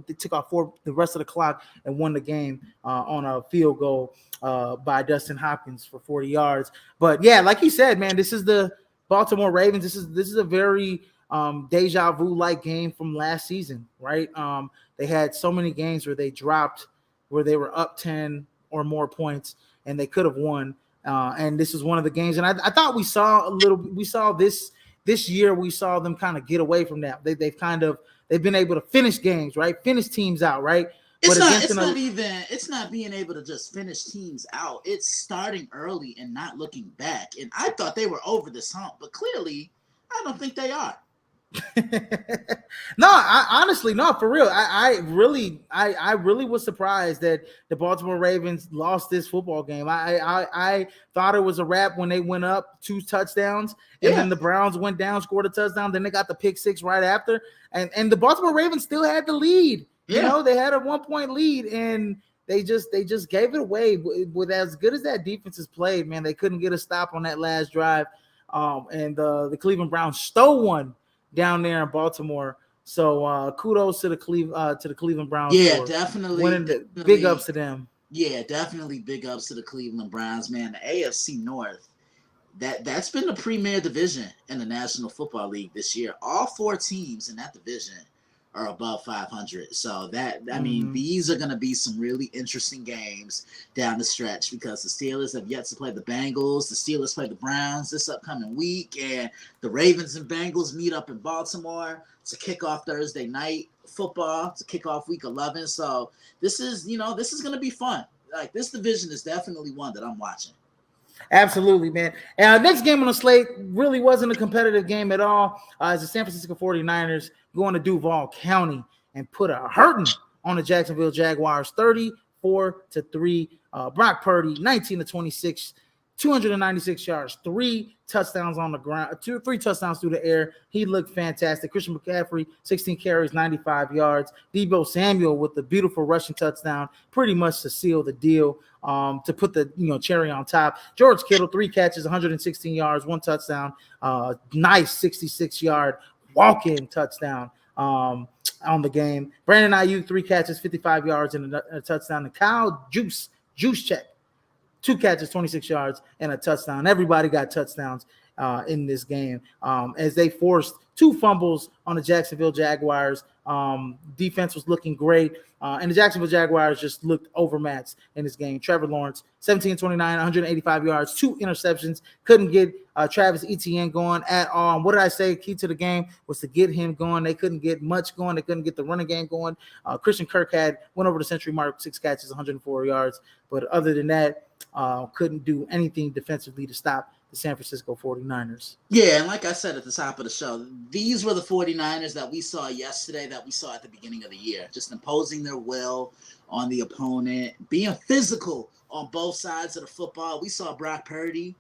they took off the rest of the clock and won the game on a field goal by Dustin Hopkins for 40 yards. But yeah, like you said, man, this is the Baltimore Ravens. This is a very deja vu like game from last season, right? They had so many games where they dropped, where they were up 10 or more points, and they could have won. And this is one of the games, and I thought we saw this year. We saw them kind of get away from that. They've been able to finish games, right? Finish teams out, right? It's not being able to just finish teams out. It's starting early and not looking back. And I thought they were over this hump, but clearly I don't think they are. No, honestly, for real. I really was surprised that the Baltimore Ravens lost this football game. I thought it was a wrap when they went up 2 touchdowns, and then the Browns went down, scored a touchdown, then they got the pick six right after, and the Baltimore Ravens still had the lead. You know, they had a 1-point lead, and they just gave it away. With as good as that defense has played, man, they couldn't get a stop on that last drive. And the Cleveland Browns stole one down there in Baltimore. So kudos to the Cleveland Browns. Yeah, definitely. Big ups to them. Yeah, definitely big ups to the Cleveland Browns, man. The AFC North, that's been the premier division in the National Football League this year. All 4 teams in that division are above 500. So mean, these are going to be some really interesting games down the stretch, because the Steelers have yet to play the Bengals. The Steelers play the Browns this upcoming week, and the Ravens and Bengals meet up in Baltimore to kick off Thursday night football, to kick off week 11. So this is going to be fun. Like, this division is definitely one that I'm watching. Absolutely, man. And next game on the slate really wasn't a competitive game at all. As the San Francisco 49ers going to Duval County and put a hurting on the Jacksonville Jaguars, 34-3. Brock Purdy, 19-26, 296 yards, 3 touchdowns on the ground, 3 touchdowns through the air. He looked fantastic. Christian McCaffrey, 16 carries, 95 yards. Deebo Samuel with the beautiful rushing touchdown, pretty much to seal the deal, to put the cherry on top. George Kittle, 3 catches, 116 yards, 1 touchdown. Nice 66-yard walk-in touchdown on the game. Brandon Ayuk, 3 catches, 55 yards, and a touchdown. And Kyle Juszczyk, 2 catches, 26 yards, and a touchdown. Everybody got touchdowns in this game as they forced 2 fumbles on the Jacksonville Jaguars. Defense was looking great, and the Jacksonville Jaguars just looked overmatched in this game. Trevor Lawrence, 17-29, 185 yards, 2 interceptions. Couldn't get Travis Etienne going at all. What did I say? Key to the game was to get him going. They couldn't get much going. They couldn't get the running game going. Christian Kirk went over the century mark, 6 catches, 104 yards. But other than that, couldn't do anything defensively to stop the San Francisco 49ers. Yeah, and like I said at the top of the show, these were the 49ers that we saw yesterday, that we saw at the beginning of the year, just imposing their will on the opponent, being physical on both sides of the football. We saw Brock Purdy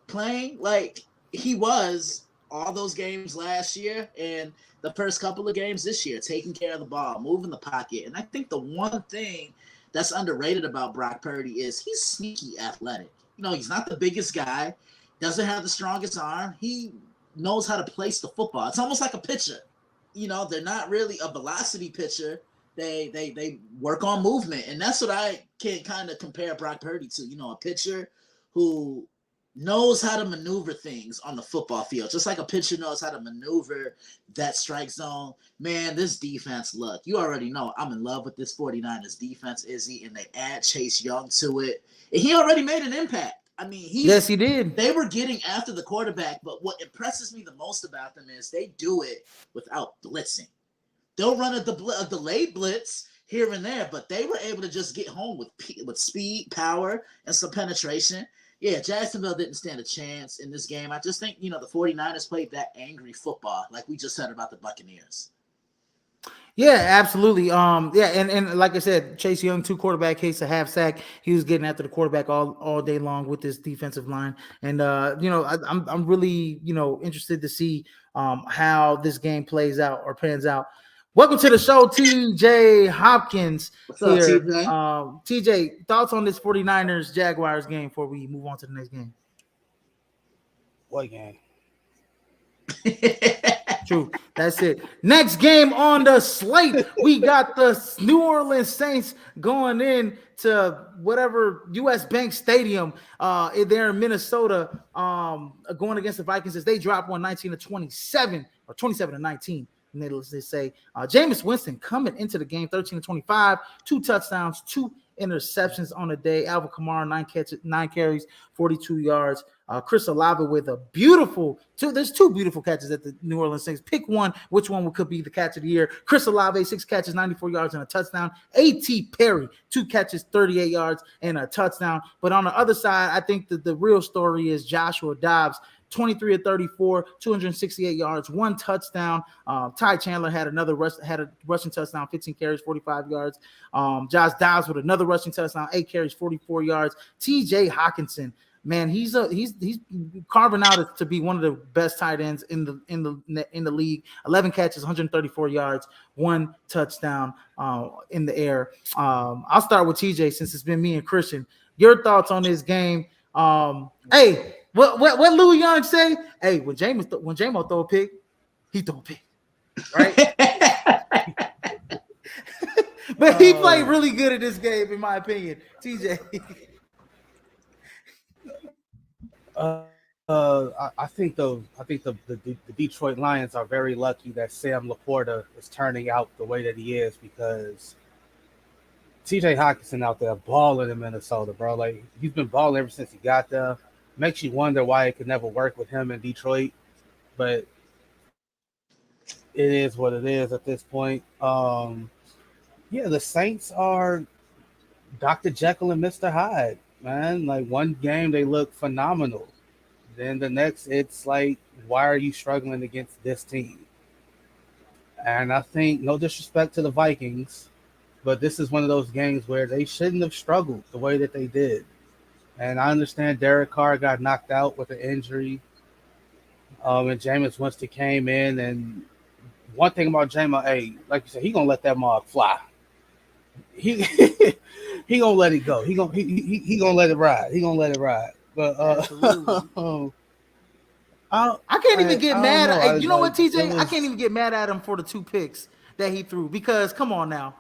playing like he was all those games last year and the first couple of games this year, taking care of the ball, moving the pocket. And I think the one thing that's underrated about Brock Purdy is he's sneaky athletic. He's not the biggest guy, doesn't have the strongest arm. He knows how to place the football. It's almost like a pitcher. You know, they're not really a velocity pitcher. They work on movement, and that's what I can kind of compare Brock Purdy to. You know, a pitcher who knows how to maneuver things on the football field, just like a pitcher knows how to maneuver that strike zone. Man, this defense, look, you already know I'm in love with this 49ers defense, Izzy, and they add Chase Young to it. And he already made an impact. I mean, yes, he did. They were getting after the quarterback, but what impresses me the most about them is they do it without blitzing. They'll run a delayed blitz here and there, but they were able to just get home with speed, power, and some penetration. Yeah, Jacksonville didn't stand a chance in this game. I just think, the 49ers played that angry football like we just said about the Buccaneers. Yeah, absolutely. And like I said, Chase Young, 2 quarterback hits, a half sack. He was getting after the quarterback all day long with this defensive line. And I'm really interested to see how this game plays out or pans out. Welcome to the show, TJ Hopkins. What's up, TJ? TJ, thoughts on this 49ers Jaguars game before we move on to the next game? What game? True. That's it. Next game on the slate, we got the New Orleans Saints going in to whatever US Bank Stadium there in Minnesota, going against the Vikings as they drop one 19-27 or 27-19. Needless to say, Jameis Winston coming into the game 13-25, 2 touchdowns, 2 interceptions on the day. Alvin Kamara 9 carries, 42 yards. Chris Olave with a beautiful there's 2 beautiful catches at the New Orleans Saints. Pick one, which one could be the catch of the year. Chris Olave, 6 catches, 94 yards and a touchdown. A.T. Perry, 2 catches, 38 yards and a touchdown. But on the other side, I think that the real story is Joshua Dobbs. 23-34, 268 yards, 1 touchdown. Ty Chandler had a rushing touchdown, 15 carries, 45 yards. Josh Dobbs with another rushing touchdown, 8 carries, 44 yards. T.J. Hockenson, man, he's carving out to be one of the best tight ends in the league. 11 catches, 134 yards, 1 touchdown in the air. I'll start with TJ since it's been me and Christian. Your thoughts on this game? Hey. What Louis Young say? Hey, when J-Mo throw a pick, he throw a pick, right? But he played really good at this game, in my opinion. TJ. I think the Detroit Lions are very lucky that Sam Laporta is turning out the way that he is, because TJ Hockenson out there balling in Minnesota, bro. Like, he's been balling ever since he got there. Makes you wonder why it could never work with him in Detroit, but it is what it is at this point. The Saints are Dr. Jekyll and Mr. Hyde, man. Like, one game they look phenomenal, then the next it's like, why are you struggling against this team? And I think, no disrespect to the Vikings, but this is one of those games where they shouldn't have struggled the way that they did. And I understand Derek Carr got knocked out with an injury. And Jameis Winston came in. And one thing about Jameis, hey, like you said, he gonna let that mark fly. He gonna let it go. He gonna let it ride. He gonna let it ride. But I can't even get mad. You know what, TJ? I can't even get mad at him for the 2 picks that he threw, because come on now,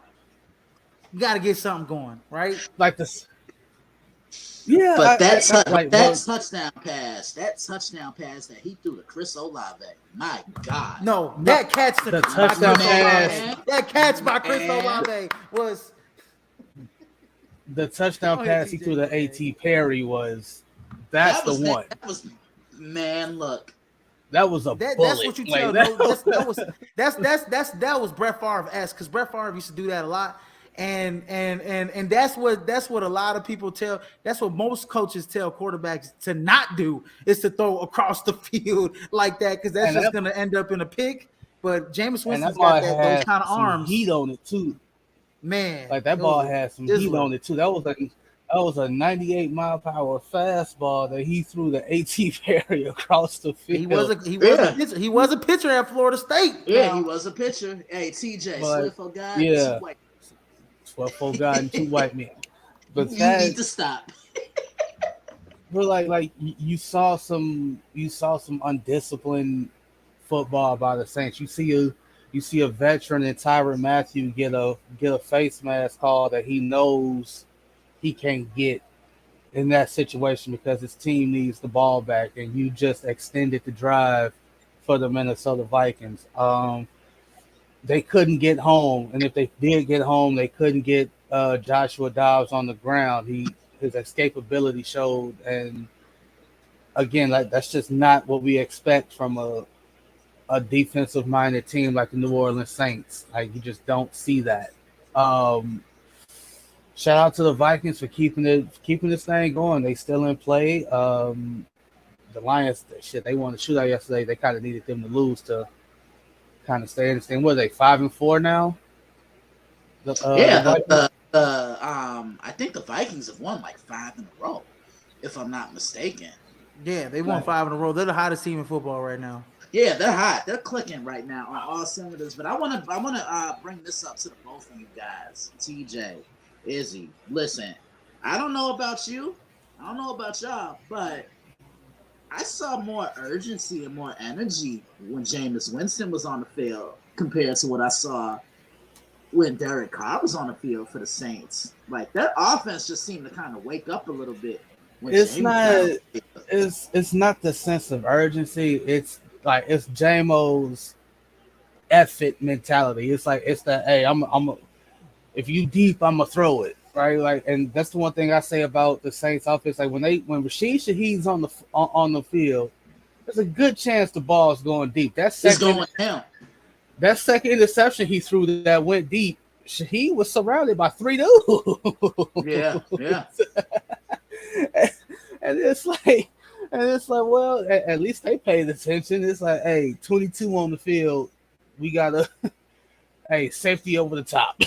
you got to get something going, right? Like this. Yeah, but that touchdown pass that he threw to Chris Olave, my God! No, that catch the touchdown pass. That catch by Chris Olave was the touchdown pass he threw to A.T. Perry was. That was the one. That was, man. Look, that was a bullet. That's what you tell. That was Brett Favre-esque, because Brett Favre used to do that a lot. And that's what a lot of people tell. That's what most coaches tell quarterbacks to not do, is to throw across the field like that, because that's just going to end up in a pick. But Jameis Winston's got those kind of arms. Heat on it too, man. Like that ball had some heat on it too. That was a 98-mile-per-hour fastball that he threw to A.T. Perry across the field. He was a pitcher at Florida State. Yeah, he was a pitcher. Hey, TJ, Swift guy. Yeah. 12-4 guy and 2 white men. But you need to stop. but you saw some undisciplined football by the Saints. You see a veteran in Tyrann Matthew get a face mask call that he knows he can't get in that situation because his team needs the ball back, and you just extended the drive for the Minnesota Vikings. They couldn't get home, and if they did get home, they couldn't get Joshua Dobbs on the ground. His escapability showed, and again, like that's just not what we expect from a defensive minded team like the New Orleans Saints. Like you just don't see that. Um, Shout out to the Vikings for keeping this thing going. They still in play. The Lions, shit, they won the shootout yesterday. They kind of needed them to lose to kind of stay in this thing. What are they 5-4 now? The Yeah, Vikings. I think the Vikings have won like 5 in a row, if I'm not mistaken. Yeah, they won 5 in a row. They're the hottest team in football right now. Yeah, they're hot. They're clicking right now on all cylinders. But I wanna bring this up to the both of you guys, TJ, Izzy. Listen, I don't know about you. I don't know about y'all, but I saw more urgency and more energy when Jameis Winston was on the field compared to what I saw when Derek Carr was on the field for the Saints. Like that offense just seemed to kind of wake up a little bit when It's Jameis got on not. the field. It's not the sense of urgency. It's JMO's effort mentality. It's like it's the hey, if you deep, I'm gonna throw it right. Like, and that's the one thing I say about the Saints offense. Like when Rashid Shaheed's on the field, there's a good chance the ball's going deep. It's going down. That second interception he threw that went deep, Shaheed was surrounded by three dudes. Yeah, yeah. and it's like, well, at least they paid attention. It's like, hey, 22 on the field, we gotta, hey, safety over the top.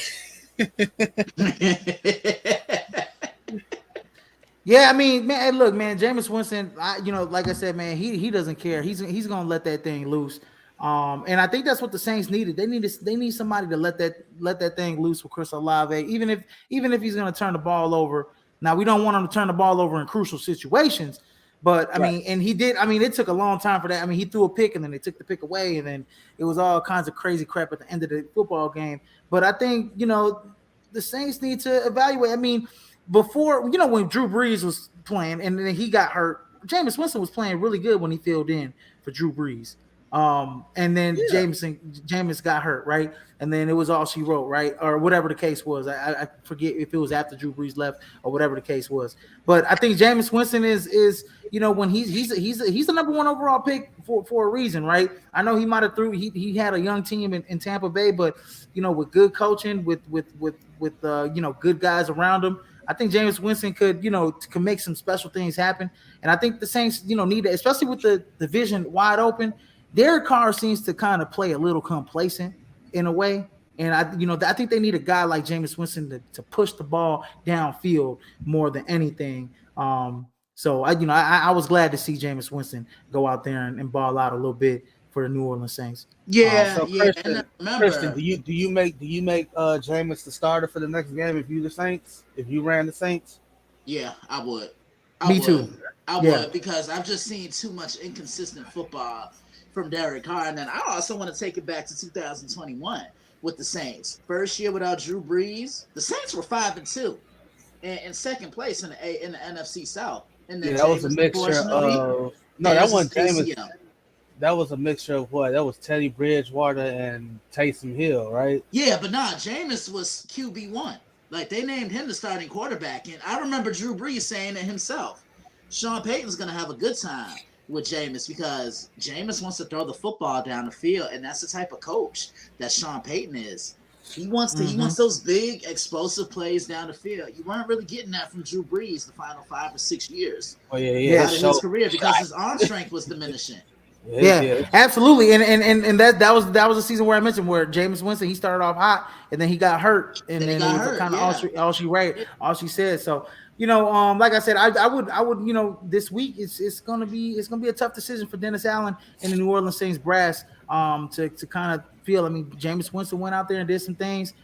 Yeah, I mean, man, hey, look, man, Jameis Winston, like I said, man, he doesn't care. He's gonna let that thing loose. And I think that's what the Saints needed. They need somebody to let that thing loose with Chris Olave, even if he's gonna turn the ball over. Now we don't want him to turn the ball over in crucial situations, but I mean, and he did. I mean, it took a long time for that. I mean, he threw a pick and then they took the pick away, and then it was all kinds of crazy crap at the end of the football game. But I think the Saints need to evaluate. I mean, before when Drew Brees was playing and then he got hurt, Jameis Winston was playing really good when he filled in for Drew Brees. And then Jameis got hurt, right? And then it was all she wrote, right? Or whatever the case was. I forget if it was after Drew Brees left or whatever the case was. But I think Jameis Winston is when he's the number one overall pick for a reason, right? I know he might have he had a young team in Tampa Bay, but with good coaching, with good guys around him, I think Jameis Winston could make some special things happen. And I think the Saints need it, especially with the division wide open. Derek Carr seems to kind of play a little complacent in a way. And I think they need a guy like Jameis Winston to push the ball downfield more than anything. So I was glad to see Jameis Winston go out there and ball out a little bit for the New Orleans Saints. Yeah, So yeah. Christian, And remember, Christian, do you make Jameis the starter for the next game if you the Saints? If you ran the Saints? yeah, I would. Me too. I Yeah. would because I've just seen too much inconsistent football from Derek Carr. And then I also want to take it back to 2021 with the Saints. First year without Drew Brees, the Saints were 5-2 and in second place in the NFC South. And then That was a mixture of that wasn't Jameis. That was a mixture of what? That was Teddy Bridgewater and Taysom Hill, right? Yeah, but Jameis was QB1. Like they named him the starting quarterback, and I remember Drew Brees saying it himself. Sean Payton's gonna have a good time with Jameis because Jameis wants to throw the football down the field, and that's the type of coach that Sean Payton is. He wants those big explosive plays down the field. You weren't really getting that from Drew Brees the final 5 or 6 years Oh yeah. out of his career because his arm strength was diminishing. Yeah, absolutely. And that was a season where I mentioned where Jameis Winston, he started off hot and then he got hurt, and then it was kind of all she said. So like I said, I would this week it's gonna be a tough decision for Dennis Allen and the New Orleans Saints brass to kind of feel. I mean, Jameis Winston went out there and did some things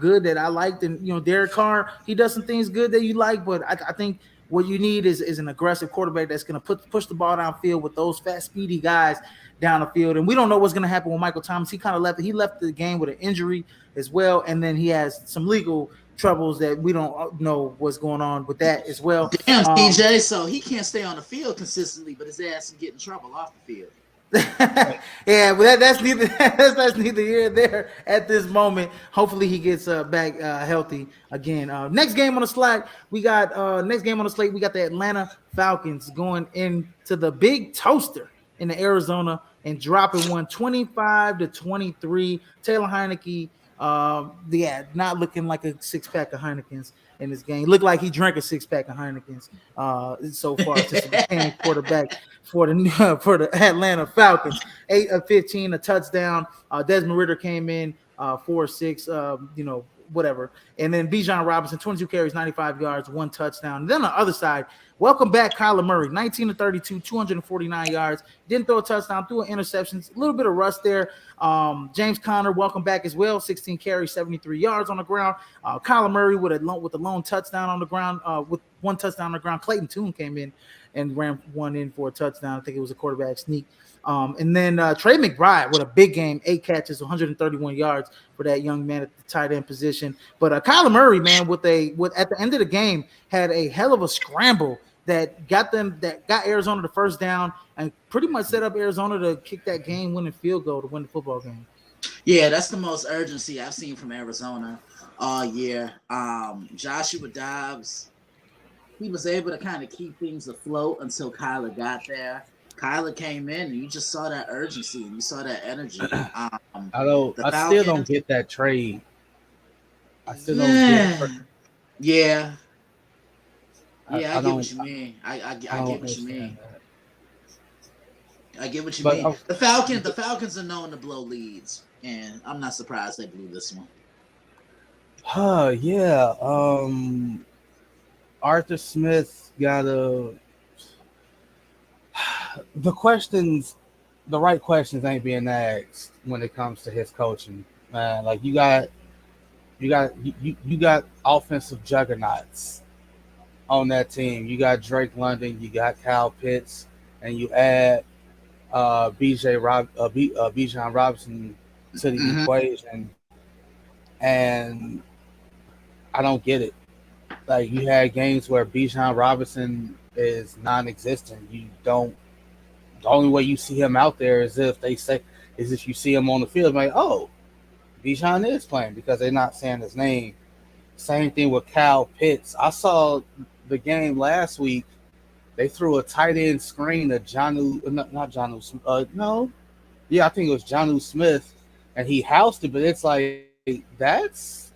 good that I liked, and Derek Carr, he does some things good that you like, but I think What you need is an aggressive quarterback that's going to push the ball downfield with those fast, speedy guys down the field. And we don't know what's going to happen with Michael Thomas. He left the game with an injury as well, and then he has some legal troubles that we don't know what's going on with that as well. Damn, TJ, so he can't stay on the field consistently, but his ass can get in trouble off the field. Yeah, but that's neither here nor there at this moment. Hopefully he gets back healthy again. Next game on the slate, we got the Atlanta Falcons going into the big toaster in the Arizona and dropping one 25-23. Taylor Heineke, not looking like a 6-pack of Heinekens in this game. Looked like he drank a 6-pack of Heinekens so far since he became quarterback for the Atlanta Falcons. 8 of 15, a touchdown. Desmond Ridder came in 4-6, whatever. And then Bijan Robinson, 22 carries, 95 yards, 1 touchdown. And then on the other side, welcome back Kyler Murray, 19 of 32, 249 yards. Didn't throw a touchdown, threw an interception. A little bit of rust there. James Conner, welcome back as well, 16 carries, 73 yards on the ground. Kyler Murray with a lone touchdown on the ground, with 1 touchdown on the ground. Clayton Tune came in and ran one in for a touchdown. I think it was a quarterback sneak. And then Trey McBride with a big game, 8 catches, 131 yards for that young man at the tight end position. But Kyler Murray, man, at the end of the game, had a hell of a scramble that got Arizona the first down and pretty much set up Arizona to kick that game-winning field goal to win the football game. Yeah, that's the most urgency I've seen from Arizona all year. Joshua Dobbs, he was able to kind of keep things afloat until Kyler got there. Kyler came in, and you just saw that urgency and you saw that energy. I still don't get that trade. I still don't get it. Yeah. Yeah, I get what you mean. I get what you mean. I get what you mean. The Falcons are known to blow leads, and I'm not surprised they blew this one. Yeah. Arthur Smith got the right questions ain't being asked when it comes to his coaching, man. Like you got offensive juggernauts on that team. You got Drake London, you got Kyle Pitts, and you add Bijan Robinson to the equation, and I don't get it. Like you had games where Bijan Robinson is non-existent. The only way you see him out there is if you see him on the field, like, oh, Bijan is playing, because they're not saying his name. Same thing with Kyle Pitts. I saw the game last week. They threw a tight end screen to I think it was Jonnu Smith, and he housed it. But it's like that's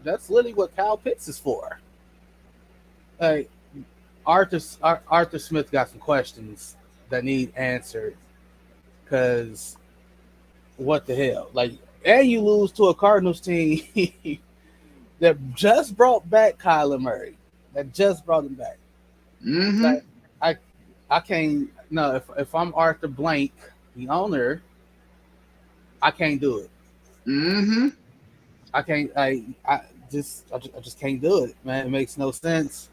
literally what Kyle Pitts is for. Like Arthur Smith got some questions that need answered, because what the hell? Like, and you lose to a Cardinals team that just brought back Kyler Murray, that just brought him back. Like, I can't. No, if I'm Arthur Blank, the owner, I can't do it. I can't. I just can't do it, man. It makes no sense.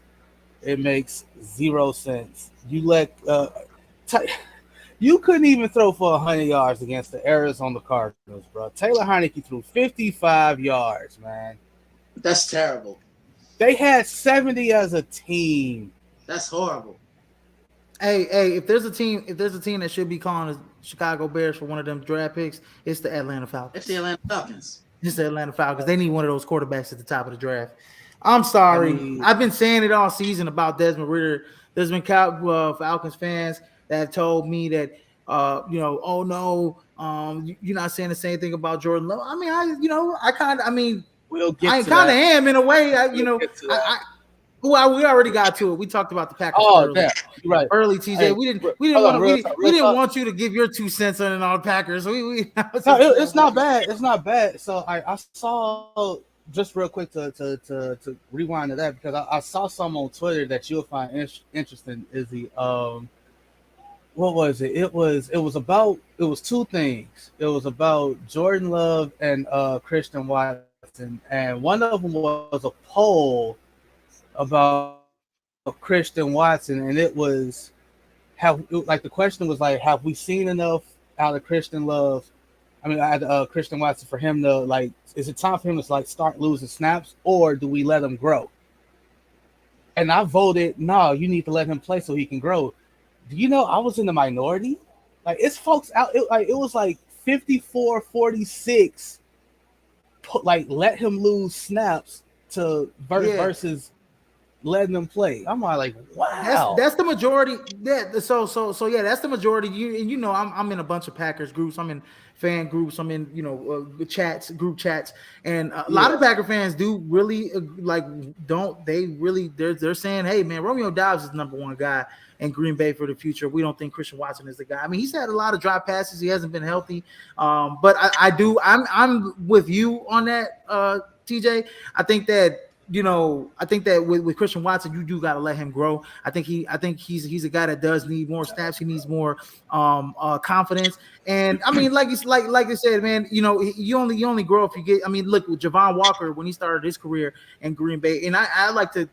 It makes 0 sense. You couldn't even throw for 100 yards against the Arizona Cardinals, bro. Taylor Heineke threw 55 yards, man. That's terrible. They had 70 as a team. That's horrible. Hey, if there's a team that should be calling the Chicago Bears for one of them draft picks, it's the Atlanta Falcons. It's the Atlanta Falcons. It's the Atlanta Falcons. They need one of those quarterbacks at the top of the draft. I'm sorry. I've been saying it all season about Desmond Ridder. There's been Falcons fans that have told me that, oh no, you're not saying the same thing about Jordan Love. I mean, I kind of am in a way. We already got to it. We talked about the Packers early. Yeah, right. Early, TJ. Hey, we didn't want you to give your 2 cents on the Packers. It's not bad. It's not bad. So I saw, just real quick to rewind to that, because I saw some on Twitter that you'll find interesting. Is the what was it? It was 2 things. It was about Jordan Love and Christian Watson, and one of them was a poll about Christian Watson, and it was the question was like, have we seen enough out of Christian Love? I mean, Christian Watson for him to like, is it time for him to like start losing snaps, or do we let him grow? And I voted no. You need to let him play so he can grow. Do you know I was in the minority? Like it's folks out. It was like 54-46. Like let him lose snaps to versus letting them play. I'm like, wow. That's the majority. Yeah. So yeah, that's the majority. You know, I'm in a bunch of Packers groups. I'm in fan groups. I'm in group chats, and a lot of Packer fans do really they're saying, hey man, Romeo Doubs is number one guy in Green Bay for the future. We don't think Christian Watson is the guy. I mean, he's had a lot of drop passes. He hasn't been healthy. But I'm with you on that, TJ. I think that with Christian Watson, you do got to let him grow. I think he's a guy that does need more snaps. He needs more confidence. And I mean, like I said, man, you only grow if you get. I mean, look with Javon Walker when he started his career in Green Bay, and I like to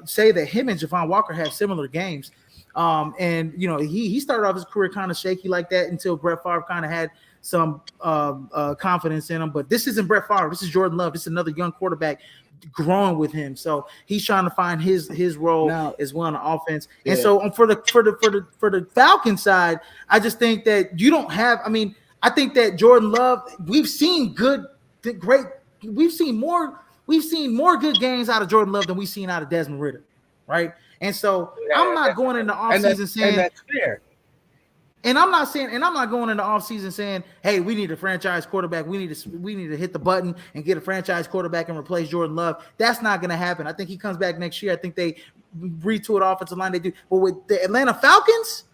say that him and Javon Walker have similar games. And he started off his career kind of shaky like that until Brett Favre kind of had some confidence in him. But this isn't Brett Favre. This is Jordan Love. This is another young quarterback growing with him. So he's trying to find his role now, as well on the offense. Yeah. And so for the Falcons side, I just think that you don't have. I mean, I think that Jordan Love. We've seen great. We've seen more good games out of Jordan Love than we've seen out of Desmond Ridder, right? And so I'm not going into offseason saying that's fair. And I'm not going into offseason saying, hey, we need a franchise quarterback. We need to hit the button and get a franchise quarterback and replace Jordan Love. That's not going to happen. I think he comes back next year. I think they retool offensive line. They do. But with the Atlanta Falcons,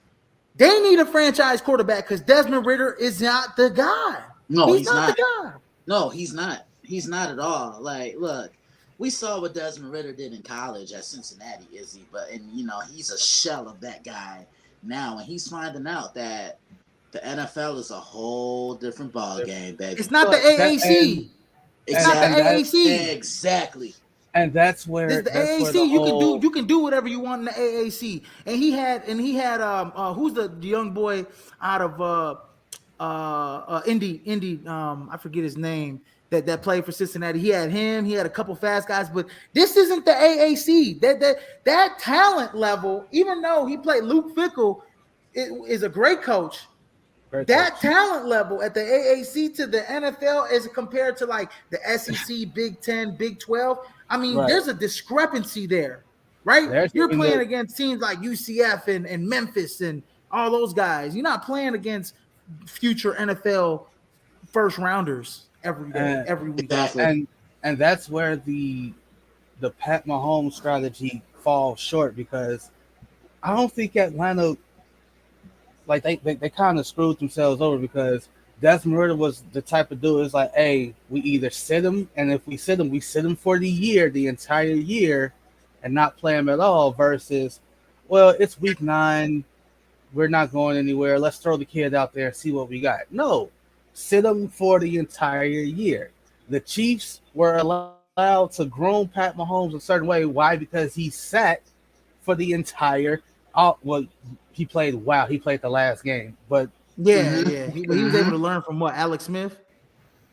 they need a franchise quarterback because Desmond Ridder is not the guy. No, he's not the guy. No, he's not. He's not at all. Like, look, we saw what Desmond Ridder did in college at Cincinnati, Izzy, he's a shell of that guy now, and he's finding out that the NFL is a whole different ball game, baby. It's not the AAC. It's not the AAC. Exactly. And that's where it's the AAC. You can do whatever you want in the AAC. And he had who's the young boy out of Indy I forget his name that played for Cincinnati. He had a couple fast guys, but this isn't the AAC. That talent level, even though he played Luke Fickell, is a great coach. Talent level at the AAC to the NFL is compared to like the SEC, Big 10, Big 12. I mean, There's a discrepancy there, right? You're playing against teams like UCF and Memphis and all those guys. You're not playing against future NFL first rounders every day, every week. Exactly. And that's where the Pat Mahomes strategy falls short, because I don't think Atlanta, like they kind of screwed themselves over, because Desmond Ridder was the type of dude. It's like, hey, we either sit him, and if we sit him for the entire year, and not play him at all. Versus, well, it's week 9, we're not going anywhere. Let's throw the kid out there and see what we got. No, sit him for the entire year. The Chiefs were allowed to groom Pat Mahomes a certain way. Why? Because he sat for the entire. He played the last game, but he was able to learn from Alex Smith.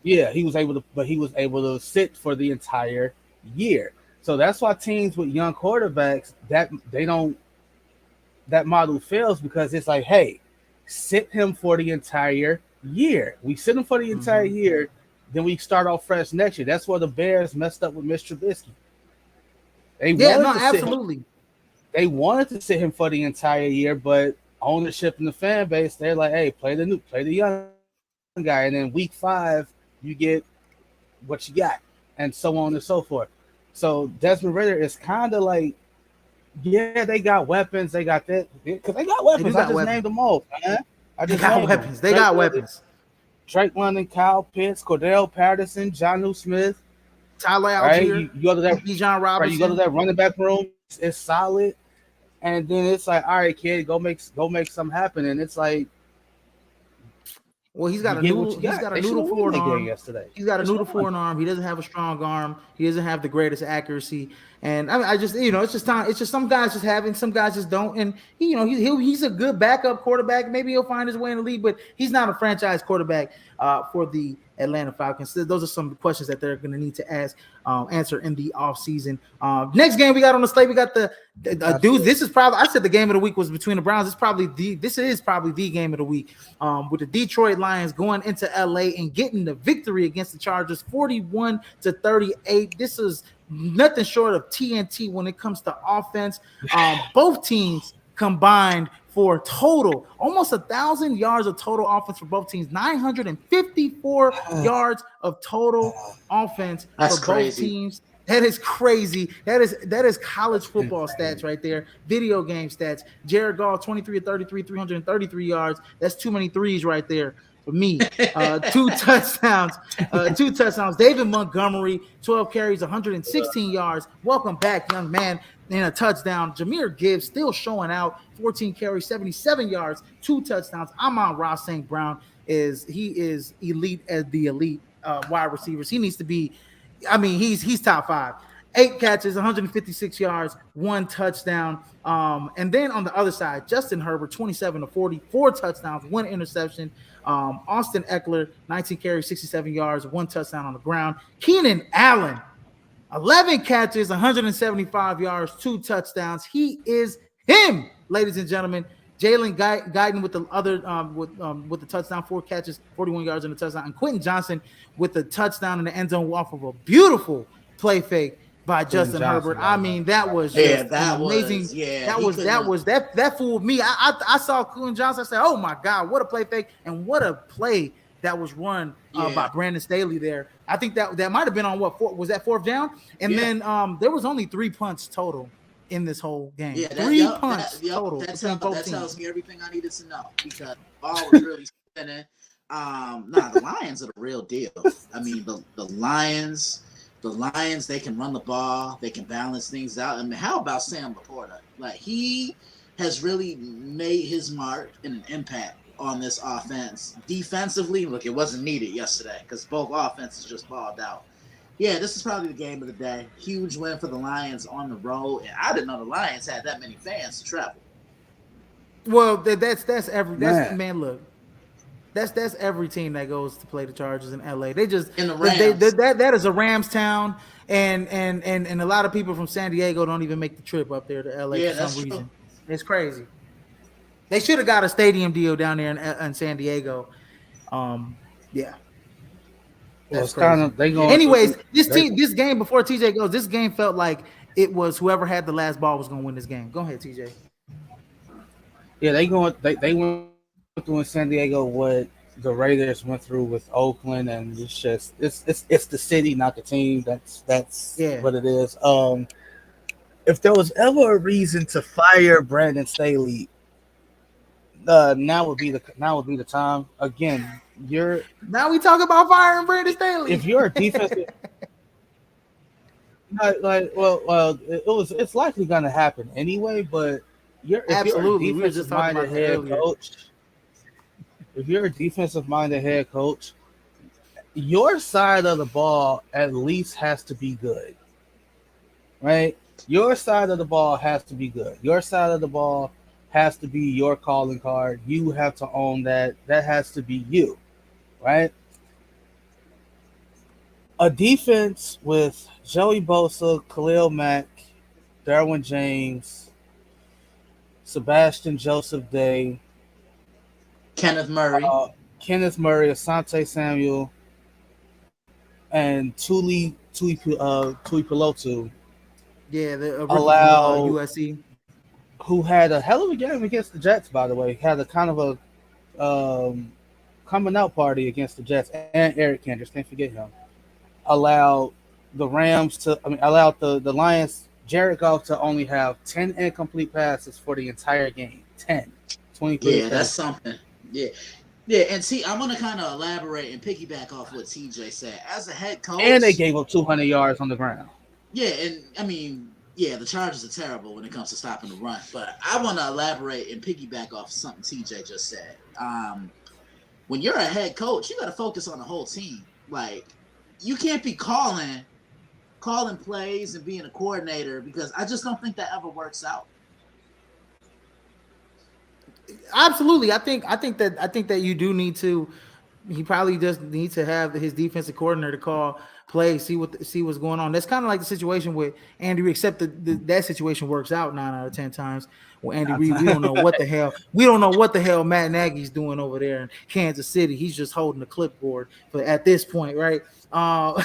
Yeah, he was able to sit for the entire year. So that's why teams with young quarterbacks that model fails, because it's like, hey, sit him for the entire year. We sit him for the entire year, then we start off fresh next year. That's where the Bears messed up with Mr. Trubisky. Absolutely. They wanted to sit him for the entire year, but ownership and the fan base, they're like, hey, play the young guy, and then week 5 you get what you got, and so on and so forth. So Desmond Ridder is kind of like, yeah, they got weapons. They got that because they got weapons. I just named them all, man. They got weapons. Drake London, Kyle Pitts, Cordell Patterson, Jonnu Smith, Tyler Algier, you go to that Bijan Robinson. You go to that running back room. It's solid, and then it's like, all right, kid, go make something happen. And it's like, Well, he's got a He gave noodle. him, He's yeah, got a they should noodle have won forward that game arm. yesterday. He's got a They noodle should have won. forward arm. He doesn't have a strong arm. He doesn't have the greatest accuracy. And I mean, I just, it's just time. It's just some guys just have it, some guys just don't. And he's a good backup quarterback. Maybe he'll find his way in the league, but he's not a franchise quarterback for the Atlanta Falcons. So those are some questions that they're going to need to answer in the offseason. Next game we got on the slate, we got the dudes. This is probably, I said the game of the week was between the Browns. This is probably the game of the week with the Detroit Lions going into LA and getting the victory against the Chargers 41-38. This is nothing short of TNT when it comes to offense. Both teams combined for total almost 1,000 yards of total offense for both teams, 954 yards of total offense for both teams. That is crazy. That is college football stats right there. Video game stats. Jared Goff, 23-33, 333 yards. That's too many threes right there for me. Two touchdowns. David Montgomery, 12 carries, 116 yards. Welcome back, young man. And a touchdown. Jahmyr Gibbs still showing out. 14 carries, 77 yards, 2 touchdowns. Amon-Ra St. Brown is elite as the elite wide receivers. He needs to be. I mean, he's top 5. 8 catches, 156 yards, 1 touchdown. And then on the other side, Justin Herbert, 27-40, 4 touchdowns, 1 interception. Austin Eckler, 19 carries, 67 yards, 1 touchdown on the ground. Keenan Allen, 11 catches, 175 yards, 2 touchdowns. He is him, ladies and gentlemen. Jalen Guyton with the other with the touchdown, 4 catches, 41 yards and a touchdown, and Quentin Johnson with the touchdown in the end zone off of a beautiful play fake by Justin Herbert. I mean, that was just amazing. That fooled me. I saw Quentin Johnson. I said, "Oh my God, what a play fake and what a play that was run by Brandon Staley there." I think that might have been on was that 4th down, and then there was only 3 punts total in this whole game. Yeah, 3 punts total. That tells me everything I needed to know because the ball was really spinning. The Lions are the real deal. I mean, the Lions, they can run the ball, they can balance things out. I mean, how about Sam Laporta? Like, he has really made his mark and an impact on this offense. Defensively, look, it wasn't needed yesterday because both offenses just balled out. Yeah, this is probably the game of the day. Huge win for the Lions on the road, and I didn't know the Lions had that many fans to travel. Well, that's every team that goes to play the Chargers in LA. They just in the Rams. That is a Rams town, and a lot of people from San Diego don't even make the trip up there to LA for some reason. It's crazy. They should have got a stadium deal down there in San Diego. Yeah. Well, it's kind of they going. Anyways, this game before TJ goes, this game felt like it was whoever had the last ball was going to win this game. Go ahead, TJ. Yeah, they went through in San Diego what the Raiders went through with Oakland, and it's the city, not the team. That's what it is. If there was ever a reason to fire Brandon Staley, now would be the time. Again, now we talk about firing Brandon Staley. If you're a defensive, it's likely going to happen anyway. But if you're a defensive-minded head coach, if you're a defensive-minded head coach, your side of the ball at least has to be good, right? Your side of the ball has to be good. Your side of the ball has to be your calling card. You have to own that. That has to be you, right? A defense with Joey Bosa, Khalil Mack, Derwin James, Sebastian Joseph Day, Kenneth Murray, Asante Samuel, and Tuli Pelotu. Yeah, the allow USC. Who had a hell of a game against the Jets, by the way. Had a kind of a coming out party against the Jets and Eric Kendricks. Can't forget him. Allowed the Lions, Jared Goff, to only have 10 incomplete passes for the entire game. 10. 23. Yeah, that's something. Yeah. Yeah, and see, I'm going to kind of elaborate and piggyback off what TJ said. As a head coach. And they gave up 200 yards on the ground. Yeah, and I mean, yeah, the Chargers are terrible when it comes to stopping the run. But I want to elaborate and piggyback off something TJ just said. when you're a head coach, you got to focus on the whole team. Like, you can't be calling plays and being a coordinator, because I just don't think that ever works out. Absolutely. I think that you do need to. He probably just needs to have his defensive coordinator call plays, see what's going on. That's kind of like the situation with Andy Reid, except that situation works out 9 out of 10 times. With Andy Reid, we don't know what the hell Matt Nagy's doing over there in Kansas City. He's just holding the clipboard at this point, right? And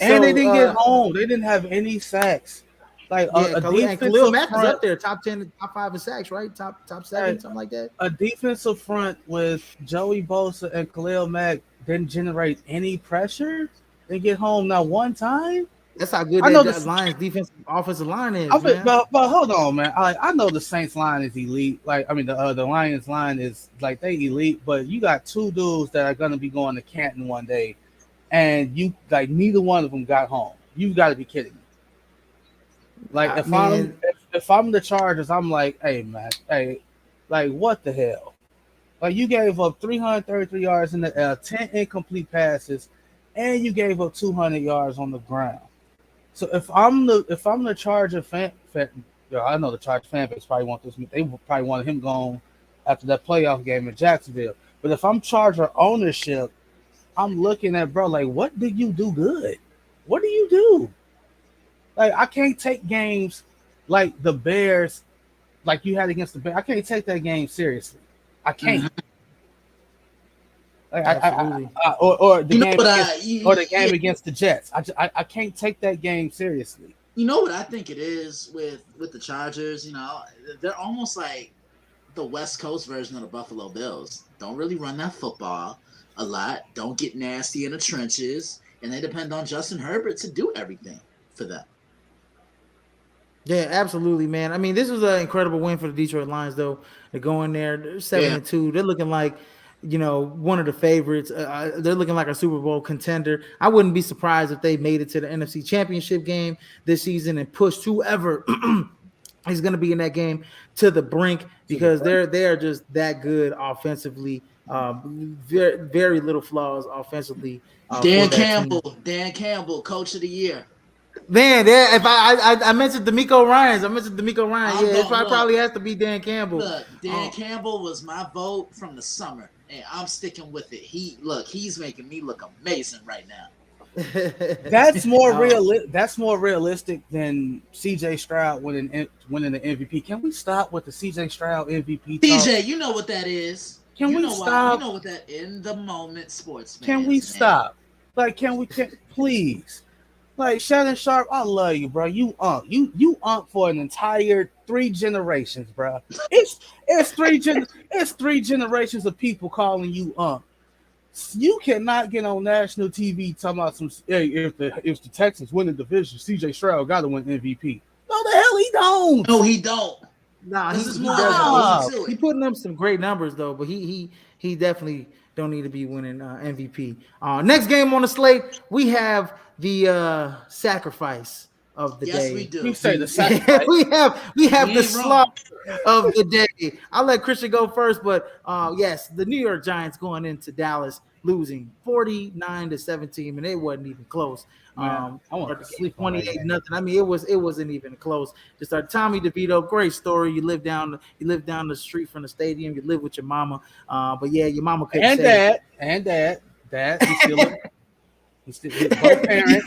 they didn't get home. They didn't have any sacks. Like a defensive Khalil Mack front, is up there, top 10, top 5 in sacks, right? Top 7, something like that. A defensive front with Joey Bosa and Khalil Mack didn't generate any pressure. They get home not one time. That's how good that Lions defensive offensive line is, man. But hold on, man. I know the Saints line is elite. Like, I mean, the Lions line is like they elite, but you got two dudes that are gonna be going to Canton one day, and you like neither one of them got home. You got to be kidding me. Like, if I'm the Chargers, I'm like, hey man, like what the hell? Like, you gave up 333 yards in the air, 10 incomplete passes, and you gave up 200 yards on the ground. So if I'm the Charger fan, I know the Charger fan base probably want this. They probably wanted him gone after that playoff game in Jacksonville. But if I'm Charger ownership, I'm looking at, bro, like, what did you do good? What do you do? Like, I can't take games like the Bears, like you had against the Bears. I can't take that game seriously. I can't. Like, or the game against the Jets. I can't take that game seriously. You know what I think it is with the Chargers? You know, they're almost like the West Coast version of the Buffalo Bills. Don't really run that football a lot. Don't get nasty in the trenches, and they depend on Justin Herbert to do everything for them. Yeah, absolutely, man. I mean, this was an incredible win for the Detroit Lions, though. They're going there 7-2. They're looking like, one of the favorites. They're looking like a Super Bowl contender. I wouldn't be surprised if they made it to the NFC Championship game this season and pushed whoever is going to be in that game to the brink, because they are just that good offensively. Very, very little flaws offensively. Dan Campbell, Coach of the Year. Man, if I mentioned DeMeco Ryans, it probably has to be Dan Campbell. Look, Dan Campbell was my vote from the summer, and I'm sticking with it. He's making me look amazing right now. That's more realistic than CJ Stroud winning the MVP. Can we stop with the CJ Stroud MVP talk? CJ, you know what that is. Can we stop? You know what that in the moment sports. Can we stop? Like, can please? Like, Shannon Sharp, I love you, bro. You for an entire 3 generations, bro. It's three generations of people calling you You cannot get on national TV talking about if the Texans win the division, CJ Stroud got to win MVP. No, the hell he don't. No, he don't. Nah, he putting up some great numbers though, but he definitely don't need to be winning MVP. Next game on the slate, we have the sacrifice of the day. Yes, we do. You say the sacrifice. we have the slaughter of the day. I'll let Christian go first, but yes, the New York Giants going into Dallas losing 49-17, and it wasn't even close. I want to sleep 28 nothing. I mean, it wasn't even close. Just Tommy DeVito, great story. You live down the street from the stadium. You live with your mama. But yeah, your mama couldn't say and dad. He's still both parents.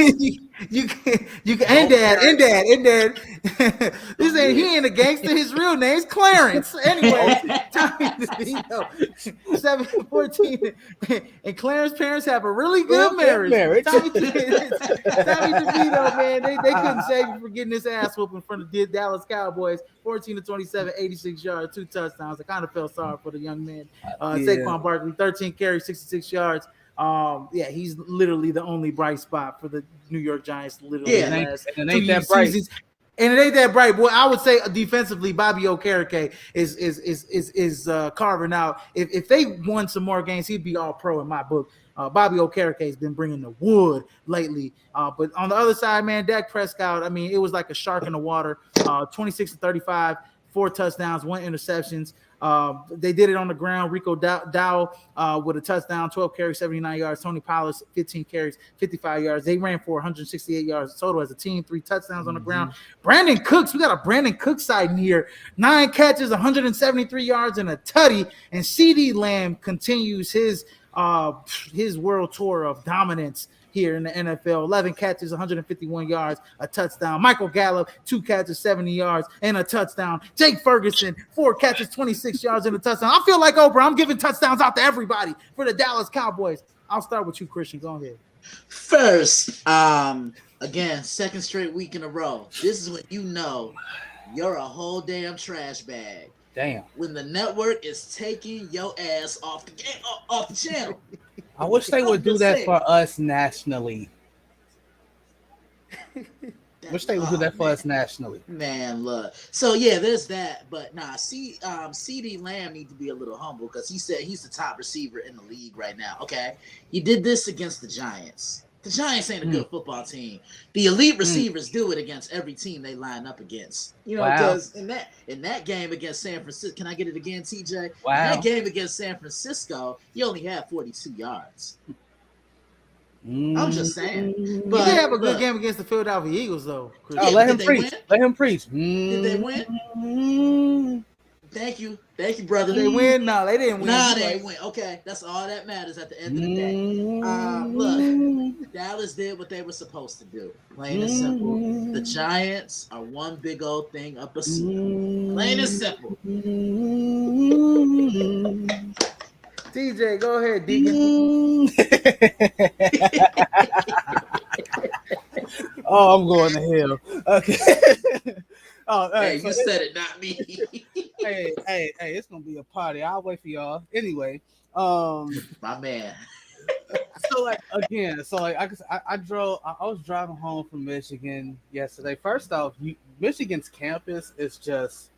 you can and dad. This ain't he ain't a gangster. His real name's Clarence. Anyway, Tommy DeVito, 7-14, and Clarence's parents have a really good marriage. Tommy DeVito, man, they couldn't save him from getting his ass whooped in front of the Dallas Cowboys, 14-27, 86 yards, 2 touchdowns. I kind of felt sorry for the young man. Saquon Barkley, 13 carries, 66 yards. He's literally the only bright spot for the New York Giants. Literally, and it ain't that bright. And it ain't that bright. Boy, I would say defensively, Bobby Okereke is carving out. If they won some more games, he'd be all pro in my book. Bobby Okereke has been bringing the wood lately. But on the other side, man, Dak Prescott, I mean, it was like a shark in the water. 26-35, 4 touchdowns, 1 interceptions. They did it on the ground. Rico Dow with a touchdown, 12 carries, 79 yards. Tony Pollard, 15 carries, 55 yards. They ran for 168 yards total as a team, 3 touchdowns on the ground. Brandon Cooks, we got a Brandon Cooks side here. 9 catches, 173 yards, and a tutty. And CeeDee Lamb continues his world tour of dominance here in the NFL. 11 catches, 151 yards, a touchdown. Michael Gallup, 2 catches, 70 yards, and a touchdown. Jake Ferguson, 4 catches, 26 yards, and a touchdown. I feel like Oprah. I'm giving touchdowns out to everybody for the Dallas Cowboys. I'll start with you, Christian. Go ahead. First, again, second straight week in a row. This is when you know you're a whole damn trash bag. Damn. When the network is taking your ass off the game, off the channel. I wish they would do that for us nationally. Wish they would do that for us nationally. Man, look. So yeah, there's that. But nah, CeeDee Lamb needs to be a little humble because he said he's the top receiver in the league right now. Okay, he did this against the Giants. The Giants ain't a good football team. The elite receivers do it against every team they line up against. You know, because in that game against San Francisco, can I get it again, TJ? Wow. In that game against San Francisco, he only had 42 yards. I'm just saying. But he did have a good game against the Philadelphia Eagles, though. Oh, let him preach. Let him preach. Did they win? Thank you, brother. Did they win? No, they didn't win. Nah, they didn't win. Okay, that's all that matters at the end of the day. Look, Dallas did what they were supposed to do. Plain and simple. The Giants are one big old thing up a sleeve. Plain and simple. TJ, go ahead, Deacon. Oh, I'm going to hell. Okay. Hey, you said it, not me. hey, it's gonna be a party. I'll wait for y'all. Anyway, my man. So like again, I was driving home from Michigan yesterday. First off, Michigan's campus is just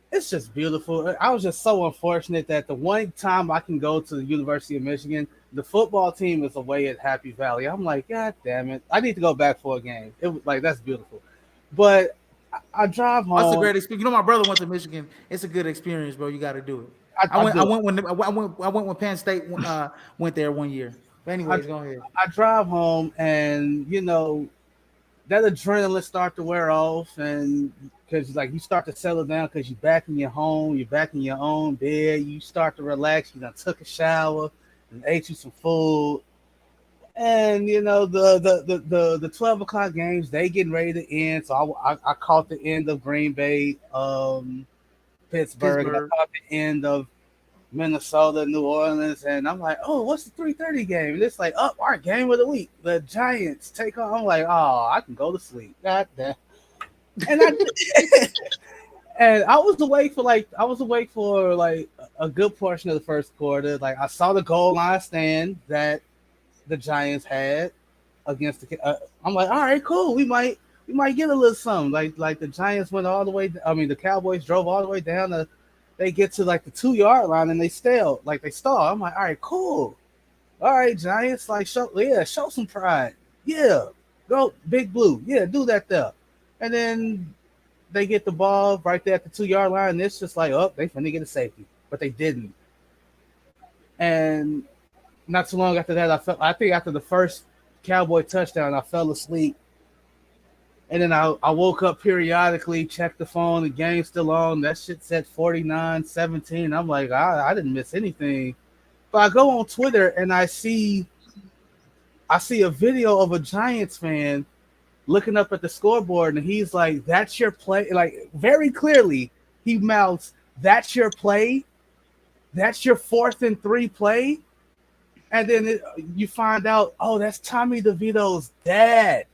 it's just beautiful. I was just so unfortunate that the one time I can go to the University of Michigan, the football team is away at Happy Valley. I'm like, God damn it, I need to go back for a game. It was like, that's beautiful. But I drive home. That's a great experience. You know, my brother went to Michigan. It's a good experience, bro. You got to do it. I went when Penn State went there one year. But anyways, go ahead. I drive home, and you know that adrenaline start to wear off, and because like you start to settle down because you're back in your home, you're back in your own bed, you start to relax. You done took a shower and ate you some food. And you know the 12 o'clock games, they getting ready to end. So I caught the end of Green Bay, Pittsburgh. And I caught the end of Minnesota, New Orleans, and I'm like, oh, what's the 3:30 game? And it's like, oh, our game of the week, the Giants take on. I'm like, oh, I can go to sleep. God damn. And I was awake for like a good portion of the first quarter. Like I saw the goal line stand that the Giants had against the. I'm like, all right, cool. We might get a little something. Like the Giants went all the way. I mean, the Cowboys drove all the way down. They get to like the 2-yard line and they stall. I'm like, all right, cool. All right, Giants, like show some pride. Yeah, go Big Blue. Yeah, do that there. And then they get the ball right there at the 2-yard line. And it's just like, oh, they finna get a safety, but they didn't. And not too long after that, I think after the first Cowboy touchdown, I fell asleep. And then I woke up periodically, checked the phone, the game's still on. That shit said 49-17. I'm like, I didn't miss anything. But I go on Twitter and I see a video of a Giants fan looking up at the scoreboard, and he's like, that's your play. Like, very clearly, he mouths, that's your play? That's your 4th and 3 play? And then you find out, oh, that's Tommy DeVito's dad.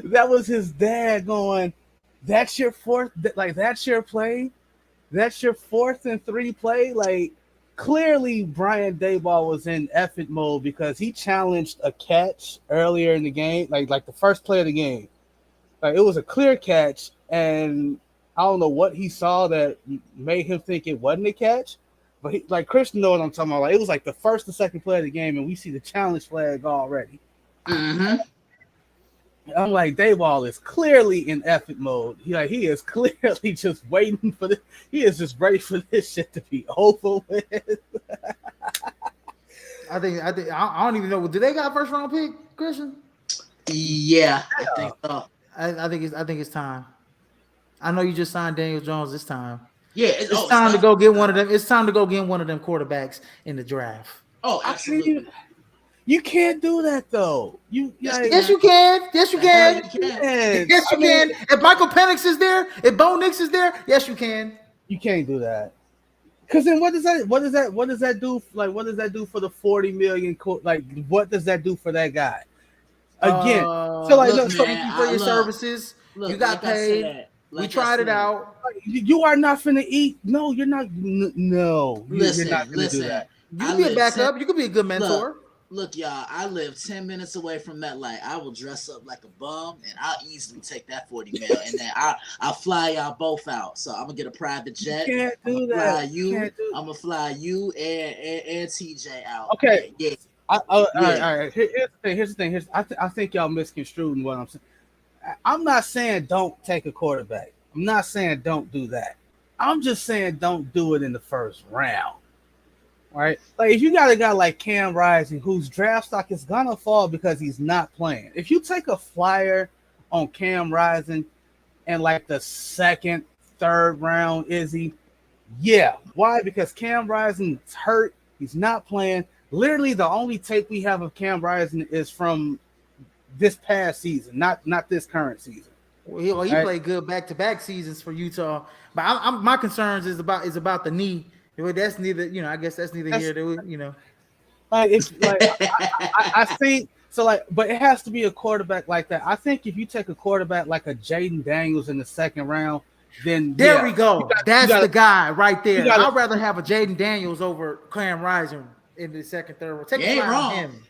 That was his dad going, that's your 4th, like that's your play? That's your 4th and 3 play? Like, clearly Brian Daboll was in effort mode because he challenged a catch earlier in the game, like the first play of the game. Like, it was a clear catch, and I don't know what he saw that made him think it wasn't a catch. But like Christian knows what I'm talking about. Like, it was like the first or second play of the game, and we see the challenge flag already. Mm-hmm. I'm like, Dayball is clearly in effort mode. He is clearly just waiting for this. He is just ready for this shit to be over with. I don't even know. Do they got a first round pick, Christian? Yeah, I think so. I think it's time. I know you just signed Daniel Jones this time. Yeah, It's time to go get one of them. It's time to go get one of them quarterbacks in the draft. Oh, absolutely. You can't do that though. Yes, you can. Yes, you can. Yes, you can. If Michael Penix is there, if Bo Nix is there, yes, you can. You can't do that. Because then what does that do? Like, what does that do for the 40 million? Like, what does that do for that guy? Again, so like, thank you for your services. You got paid. We tried it out. You are not finna eat. No, you're not. No, you're not gonna do that. You can be a backup. You could be a good mentor. Look, y'all, I live 10 minutes away from MetLife. I will dress up like a bum, and I'll easily take that 40 mil, and then I'll fly y'all both out. So I'm gonna get a private jet. You can't do that. I'm gonna fly you and TJ out. Okay. Yeah. All right. Here's the thing. I think y'all misconstruing what I'm saying. I'm not saying don't take a quarterback. I'm not saying don't do that. I'm just saying don't do it in the first round. Right? Like, if you got a guy like Cam Rising whose draft stock is gonna fall because he's not playing. If you take a flyer on Cam Rising and like the second, third round, yeah. Why? Because Cam Rising's hurt. He's not playing. Literally, the only tape we have of Cam Rising is from this past season, not this current season. Well, he played good back-to-back seasons for Utah, but my concerns is about the knee. That's neither, I guess that's neither here nor. Like, it's like I think so. Like, but it has to be a quarterback like that. I think if you take a quarterback like a Jaden Daniels in the second round, then there we go. That's the guy right there. I'd rather have a Jaden Daniels over Cam Rising in the second, third round. Take a shot on him.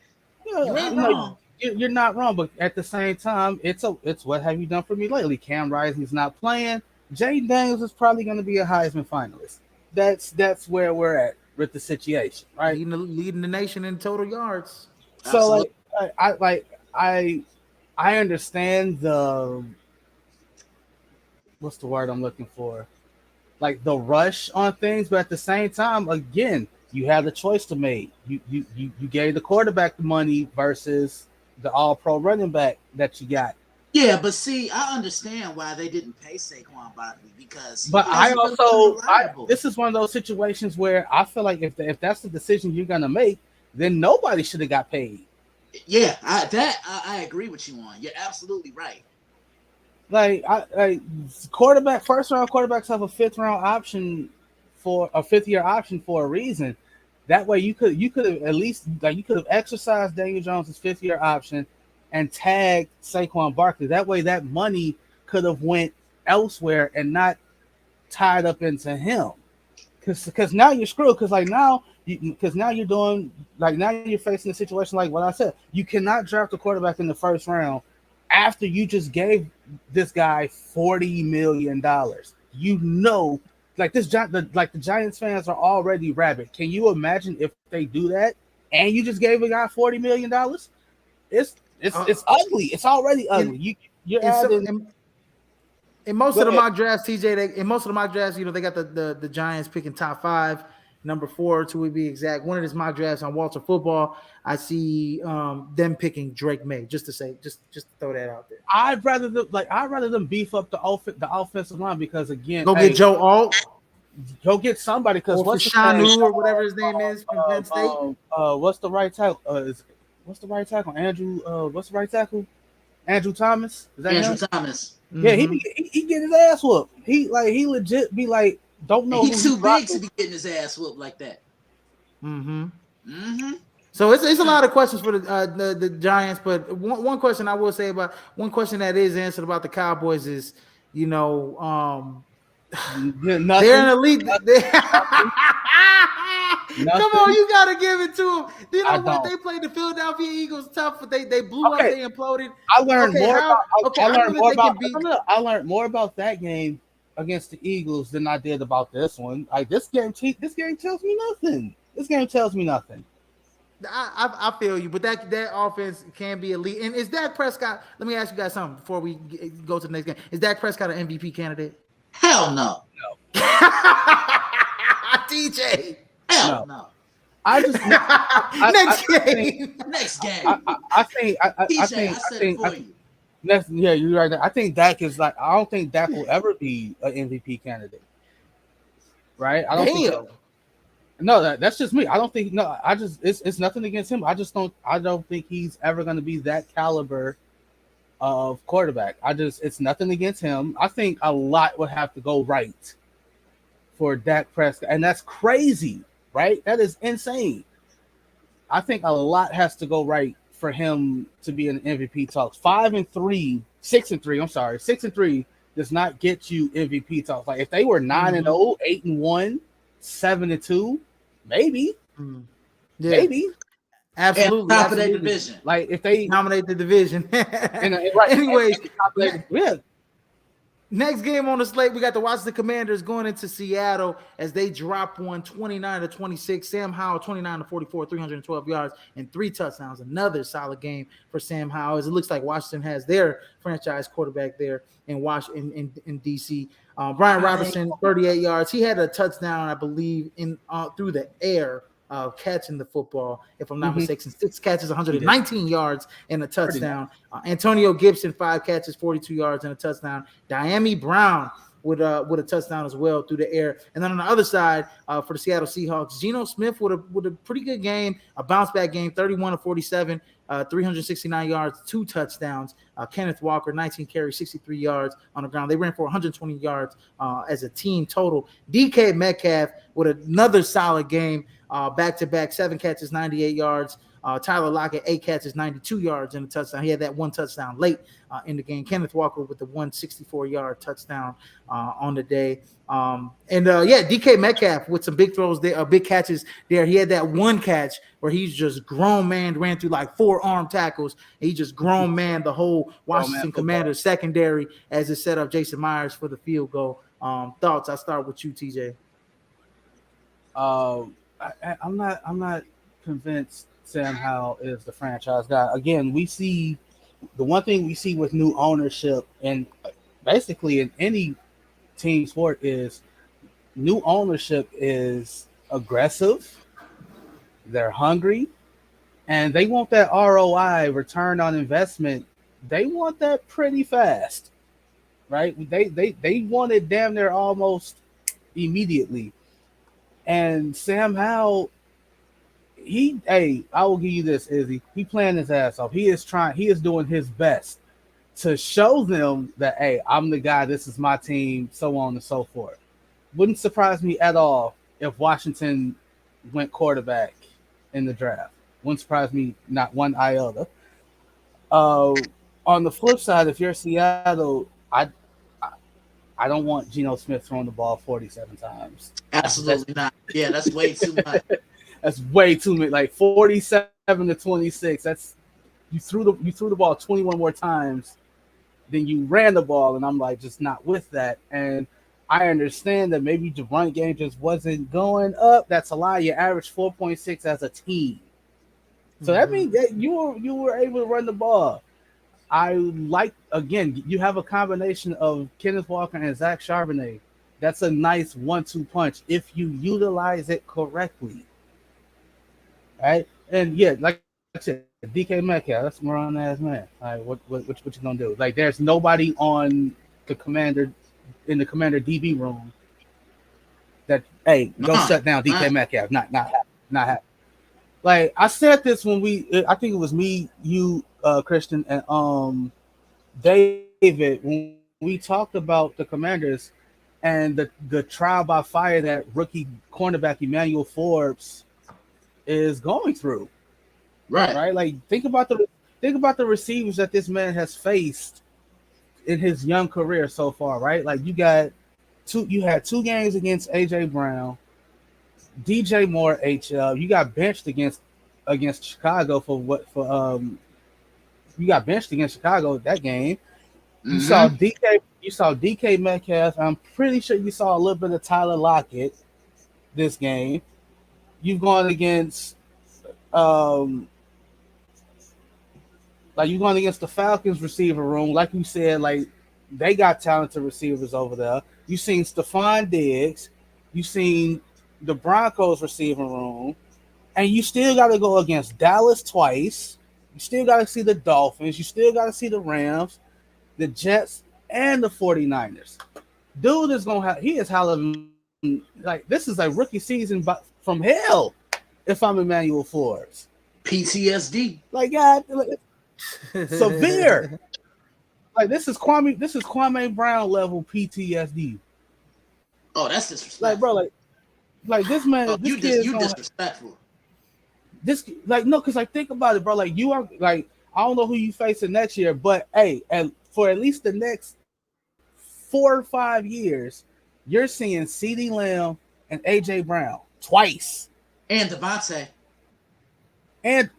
You ain't wrong. You're not wrong, but at the same time, it's what have you done for me lately? Cam Rising's not playing. Jaden Daniels is probably going to be a Heisman finalist. That's where we're at with the situation, right? Leading the nation in total yards. So I understand the what's the word I'm looking for? Like the rush on things, but at the same time, again, you had a choice to make. You gave the quarterback the money versus the all-pro running back that you got. Yeah, but see, I understand why they didn't pay Saquon Barkley because. But this is one of those situations where I feel like if that's the decision you're gonna make, then nobody should have got paid. Yeah, I agree with you on. You're absolutely right. Like first round quarterbacks have a fifth year option for a reason. That way you could have at least you could have exercised Daniel Jones' fifth year option and tagged Saquon Barkley. That way that money could have went elsewhere and not tied up into him. Because now you're screwed. Because now you're doing now you're facing a situation like what I said. You cannot draft a quarterback in the first round after you just gave this guy $40 million. The Giants fans are already rabid. Can you imagine if they do that and you just gave a guy $40 million? It's ugly. It's already ugly. You're adding. In most of the mock drafts, TJ, they got the Giants picking top 5, number 4 to be exact. One of his mock drafts on Walter Football, I see them picking Drake May. Just to throw that out there. I'd rather them beef up the offensive line because again, get Joe Alt. Go get somebody because what's Shanu or whatever his name is from Penn State. What's the right tackle? What's the right tackle? Andrew. What's the right tackle? Andrew Thomas. Is that Andrew him? Thomas. Yeah, he get his ass whooped. He legit be like, don't know. He's too big to be getting his ass whooped like that. So it's a lot of questions for the Giants, but one question I will say about one question that is answered about the Cowboys is, they're an elite. Come on, you gotta give it to them. You know what? They played the Philadelphia Eagles tough, but they blew up. They imploded. I learned more about that game against the Eagles than I did about this one. Like this game tells me nothing. This game tells me nothing. I feel you, but that offense can be elite. And is Dak Prescott? Let me ask you guys something before we go to the next game. Is Dak Prescott an MVP candidate? Hell no. DJ. Hell no. I just next game. Next game. I think you. Next, yeah, you're right. I think Dak is like. I don't think Dak will ever be an MVP candidate. Right? I don't think. No, that's just me. I don't think. No, I just it's nothing against him. I don't think he's ever going to be that caliber of quarterback. It's nothing against him. I think a lot would have to go right for Dak Prescott, and that's crazy, right? That is insane. I think a lot has to go right for him to be in MVP talks. 6-3. I'm sorry, 6-3 does not get you MVP talks. Like if they were 9-0, 8-1, 7-2, maybe, maybe. Absolutely. Top of their division. Like if they dominate the division. Anyways, next game on the slate, we got the Washington Commanders going into Seattle as they drop one 29-26. Sam Howell 29-44, 312 yards and 3 touchdowns. Another solid game for Sam Howell, as it looks like Washington has their franchise quarterback there in Washington in DC. Brian Robertson 38 yards. He had a touchdown, I believe, in through the air. Catching the football, if I'm not mistaken, 6 catches, 119 yards and a touchdown. Antonio Gibson 5 catches, 42 yards and a touchdown. Diami Brown with a touchdown as well through the air. And then on the other side, for the Seattle Seahawks, Geno Smith with a pretty good game, a bounce back game, 31-47, 369 yards, 2 touchdowns. Kenneth Walker 19 carries, 63 yards on the ground. They ran for 120 yards as a team total. DK Metcalf with another solid game. Back-to-back, 7 catches, 98 yards. Tyler Lockett, 8 catches, 92 yards and a touchdown. He had that 1 touchdown late in the game. Kenneth Walker with the 164-yard touchdown on the day. DK Metcalf with some big throws there, big catches there. He had that 1 catch where he's just grown man, ran through like 4 arm tackles. He just grown man the whole Washington Commanders secondary as it set up Jason Myers for the field goal. Thoughts? I'll start with you, TJ. I'm not convinced Sam Howell is the franchise guy. Again, we see the one thing we see with new ownership and basically in any team sport is new ownership is aggressive. They're hungry and they want that ROI, return on investment. They want that pretty fast, right? They want it damn near almost immediately. And Sam Howell, I will give you this, Izzy. He playing his ass off. He is doing his best to show them that, hey, I'm the guy, this is my team, so on and so forth. Wouldn't surprise me at all if Washington went quarterback in the draft. Wouldn't surprise me not one iota. On the flip side, if you're Seattle, I don't want Geno Smith throwing the ball 47 times. Absolutely not. Yeah, that's way too much. That's way too much. Like 47-26. That's you threw the ball 21 more times than you ran the ball, and I'm like just not with that. And I understand that maybe the run game just wasn't going up. That's a lie. You averaged 4.6 as a team, so that means that you were able to run the ball. I like, again, you have a combination of Kenneth Walker and Zach Charbonnet. That's a nice 1-2 punch if you utilize it correctly. Right? And yeah, like I said, DK Metcalf, that's a grown ass man. All right, what you gonna do? Like, there's nobody on the commander in the commander DB room that go shut down DK Metcalf. Not happen. Like I said this when I think it was me, you, Christian, and David, when we talked about the Commanders and the trial by fire that rookie cornerback Emmanuel Forbes is going through. Right. Like think about the receivers that this man has faced in his young career so far, right? Like you had 2 games against AJ Brown, DJ Moore, HL. You got benched against Chicago you got benched against Chicago that game. You saw DK Metcalf. I'm pretty sure you saw a little bit of Tyler Lockett this game. You've gone against Um, like you going against the Falcons receiver room, like you said, like they got talented receivers over there. You seen Stephon Diggs, you seen the Broncos receiving room, and you still got to go against Dallas twice. You still got to see the Dolphins. You still got to see the Rams, the Jets, and the 49ers. Dude is going to have, he is having, like, this is a rookie season from hell if I'm Emmanuel Forbes. PTSD. Like, God, like, severe. Like, this is Kwame Brown level PTSD. Oh, that's disrespectful. Like, bro, like this man, this kid you disrespectful. This, like, no, because like think about it, bro. Like you are, like, I don't know who you facing next year, but hey, and for at least the next 4 or 5 years, you're seeing CeeDee Lamb and AJ Brown twice, and Devontae, and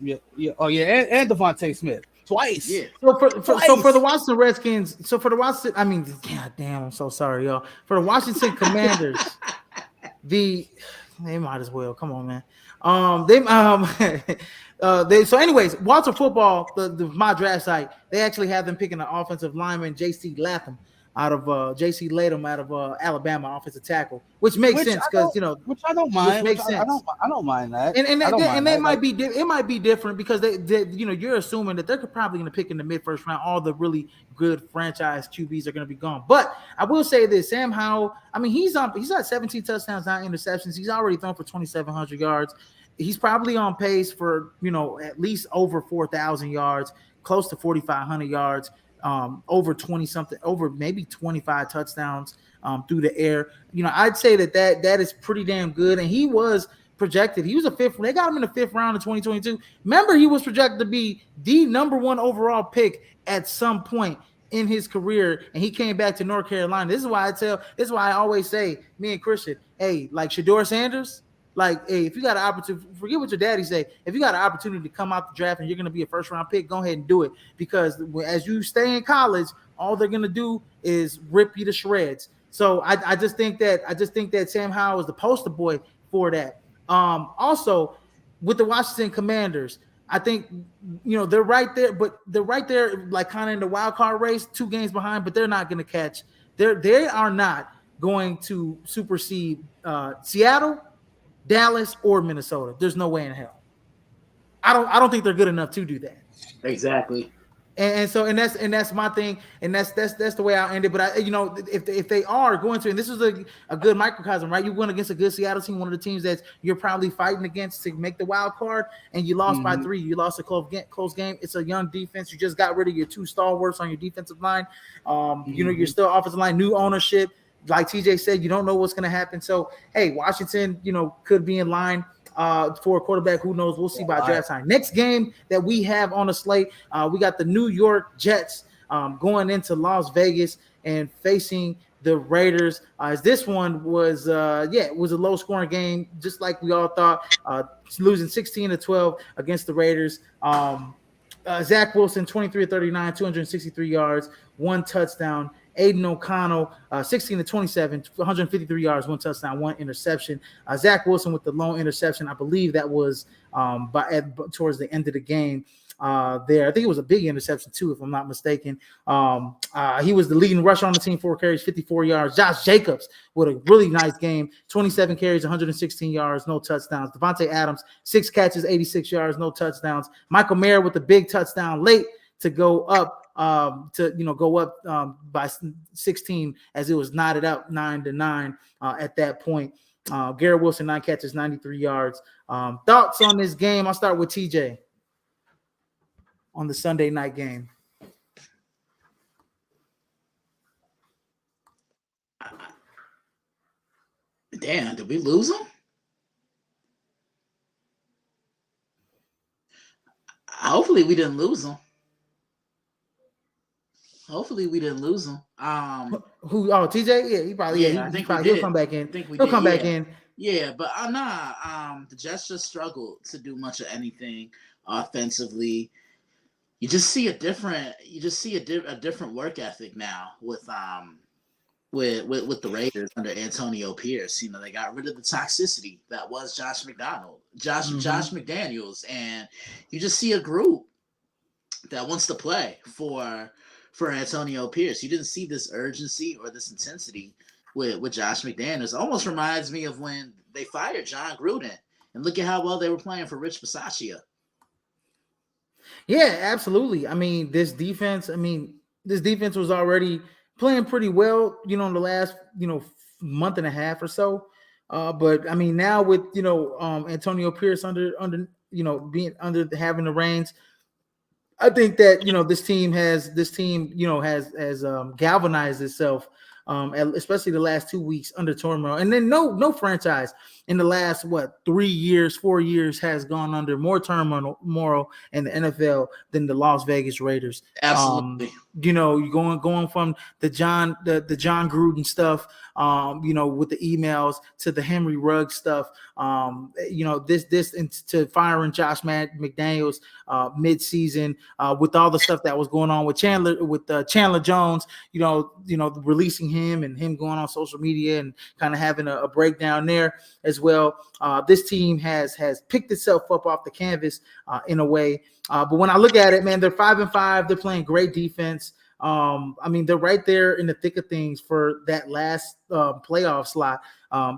and Devontae Smith twice. Yeah. So for the Washington Redskins, I mean, god damn, I'm so sorry, y'all. For the Washington Commanders, they might as well. Come on, man. So anyways, Walter Football, my draft site, they actually have them picking an offensive lineman, J.C. Latham out of Alabama, offensive tackle, which makes sense because which I don't mind. Makes sense. I don't mind that. It might be different because they you're assuming that they're probably going to pick in the mid-first round. All the really good franchise QBs are going to be gone. But I will say this: Sam Howell. I mean, he's got 17 touchdowns, 9 interceptions. He's already thrown for 2,700 yards. He's probably on pace for at least over 4,000 yards, close to 4,500 yards. Over 20 something, over maybe 25 touchdowns through the air. I'd say that is pretty damn good. And he was projected. He was a fifth. They got him in the 5th round of 2022. Remember, he was projected to be the number 1 overall pick at some point in his career, and he came back to North Carolina. This is why I always say, me and Christian, hey, like Shedeur Sanders. Like, hey, if you got an opportunity, forget what your daddy say. If you got an opportunity to come out the draft and you're going to be a first-round pick, go ahead and do it. Because as you stay in college, all they're going to do is rip you to shreds. So I just think that Sam Howell is the poster boy for that. Also, with the Washington Commanders, I think they're right there, but they're right there, like kind of in the wild card race, 2 games behind. But they're not going to catch. They are not going to supersede Seattle, Dallas, or Minnesota. There's no way in hell. I don't think they're good enough to do that. Exactly. And that's my thing, and that's the way I'll end it. But if they are going to, and this is a good microcosm, right? You went against a good Seattle team, one of the teams that you're probably fighting against to make the wild card, and you lost by 3. You lost a close game. It's a young defense. You just got rid of your 2 stalwarts on your defensive line. You're still offensive line, new ownership. Like TJ said, you don't know what's going to happen. So, hey, Washington, could be in line for a quarterback. Who knows? We'll see by draft time. Next game that we have on the slate, we got the New York Jets going into Las Vegas and facing the Raiders. As this one was, it was a low-scoring game, just like we all thought, losing 16-12 against the Raiders. Zach Wilson, 23 of 39, 263 yards, 1 touchdown. Aiden O'Connell, 16-27, 153 yards, 1 touchdown, 1 interception. Zach Wilson with the lone interception. I believe that was towards the end of the game there. I think it was a big interception too, if I'm not mistaken. He was the leading rusher on the team, 4 carries, 54 yards. Josh Jacobs with a really nice game, 27 carries, 116 yards, no touchdowns. Devontae Adams, 6 catches, 86 yards, no touchdowns. Michael Mayer with the big touchdown late to go up. By 16 as it was knotted up 9-9 at that point. Garrett Wilson, 9 catches, 93 yards. Thoughts on this game? I'll start with TJ on the Sunday night game. Damn, did we lose him? Hopefully we didn't lose him. Hopefully we didn't lose him. Who? Oh, TJ. Yeah, he probably. Yeah, I think he'll come back in. He'll come back in. Yeah, but the Jets just struggled to do much of anything offensively. You just see a different work ethic now with with the Raiders under Antonio Pierce. You know, they got rid of the toxicity that was Josh McDaniels, and you just see a group that wants to play for Antonio Pierce. You didn't see this urgency or this intensity with Josh McDaniels. It almost reminds me of when they fired John Gruden, and look at how well they were playing for Rich Bisaccia. Yeah, absolutely. I mean, this defense was already playing pretty well, in the last, month and a half or so. But I mean, now with Antonio Pierce under being under having the reins, I think that this team has galvanized itself, especially the last 2 weeks under turmoil, and then no franchise in the last 3 years, 4 years has gone under more turmoil in the NFL than the Las Vegas Raiders. Absolutely. You're going from the John Gruden stuff, with the emails to the Henry Ruggs stuff, this into firing Josh McDaniels mid-season, with all the stuff that was going on with Chandler Jones, releasing him and him going on social media and kind of having a breakdown there as well. This team has picked itself up off the canvas in a way. But when I look at it, man, they're 5-5. They're playing great defense. I mean, they're right there in the thick of things for that last playoff slot,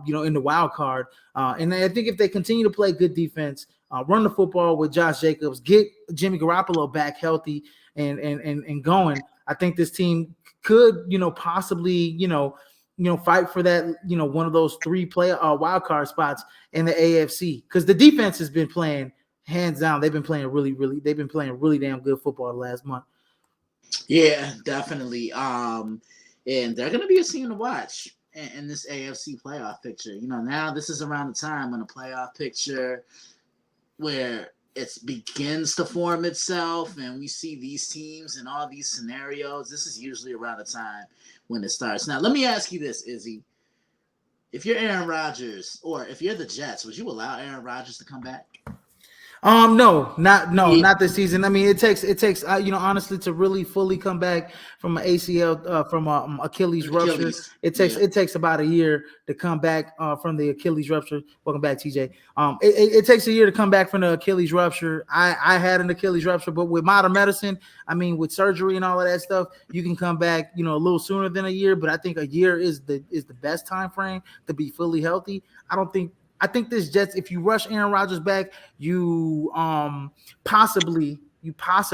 in the wild card. And I think if they continue to play good defense, run the football with Josh Jacobs, get Jimmy Garoppolo back healthy and going, I think this team could, possibly, fight for that, one of those 3 wild card spots in the AFC, because the defense has been playing hands down. They've been playing really damn good football the last month. Yeah, definitely. And they're going to be a team to watch in this AFC playoff picture. Now this is around the time when a playoff picture where it begins to form itself, and we see these teams in all these scenarios. This is usually around the time when it starts. Now, let me ask you this, Izzy. If you're Aaron Rodgers, or if you're the Jets, would you allow Aaron Rodgers to come back? No, not this season. I mean, it takes honestly, to really fully come back from an ACL, from Achilles rupture. It takes about a year to come back from the Achilles rupture. Welcome back, TJ. It takes a year to come back from the Achilles rupture. I had an Achilles rupture, but with modern medicine, I mean, with surgery and all of that stuff, you can come back, a little sooner than a year. But I think a year is the best time frame to be fully healthy. I think this Jets, if you rush Aaron Rodgers back, you possibly he can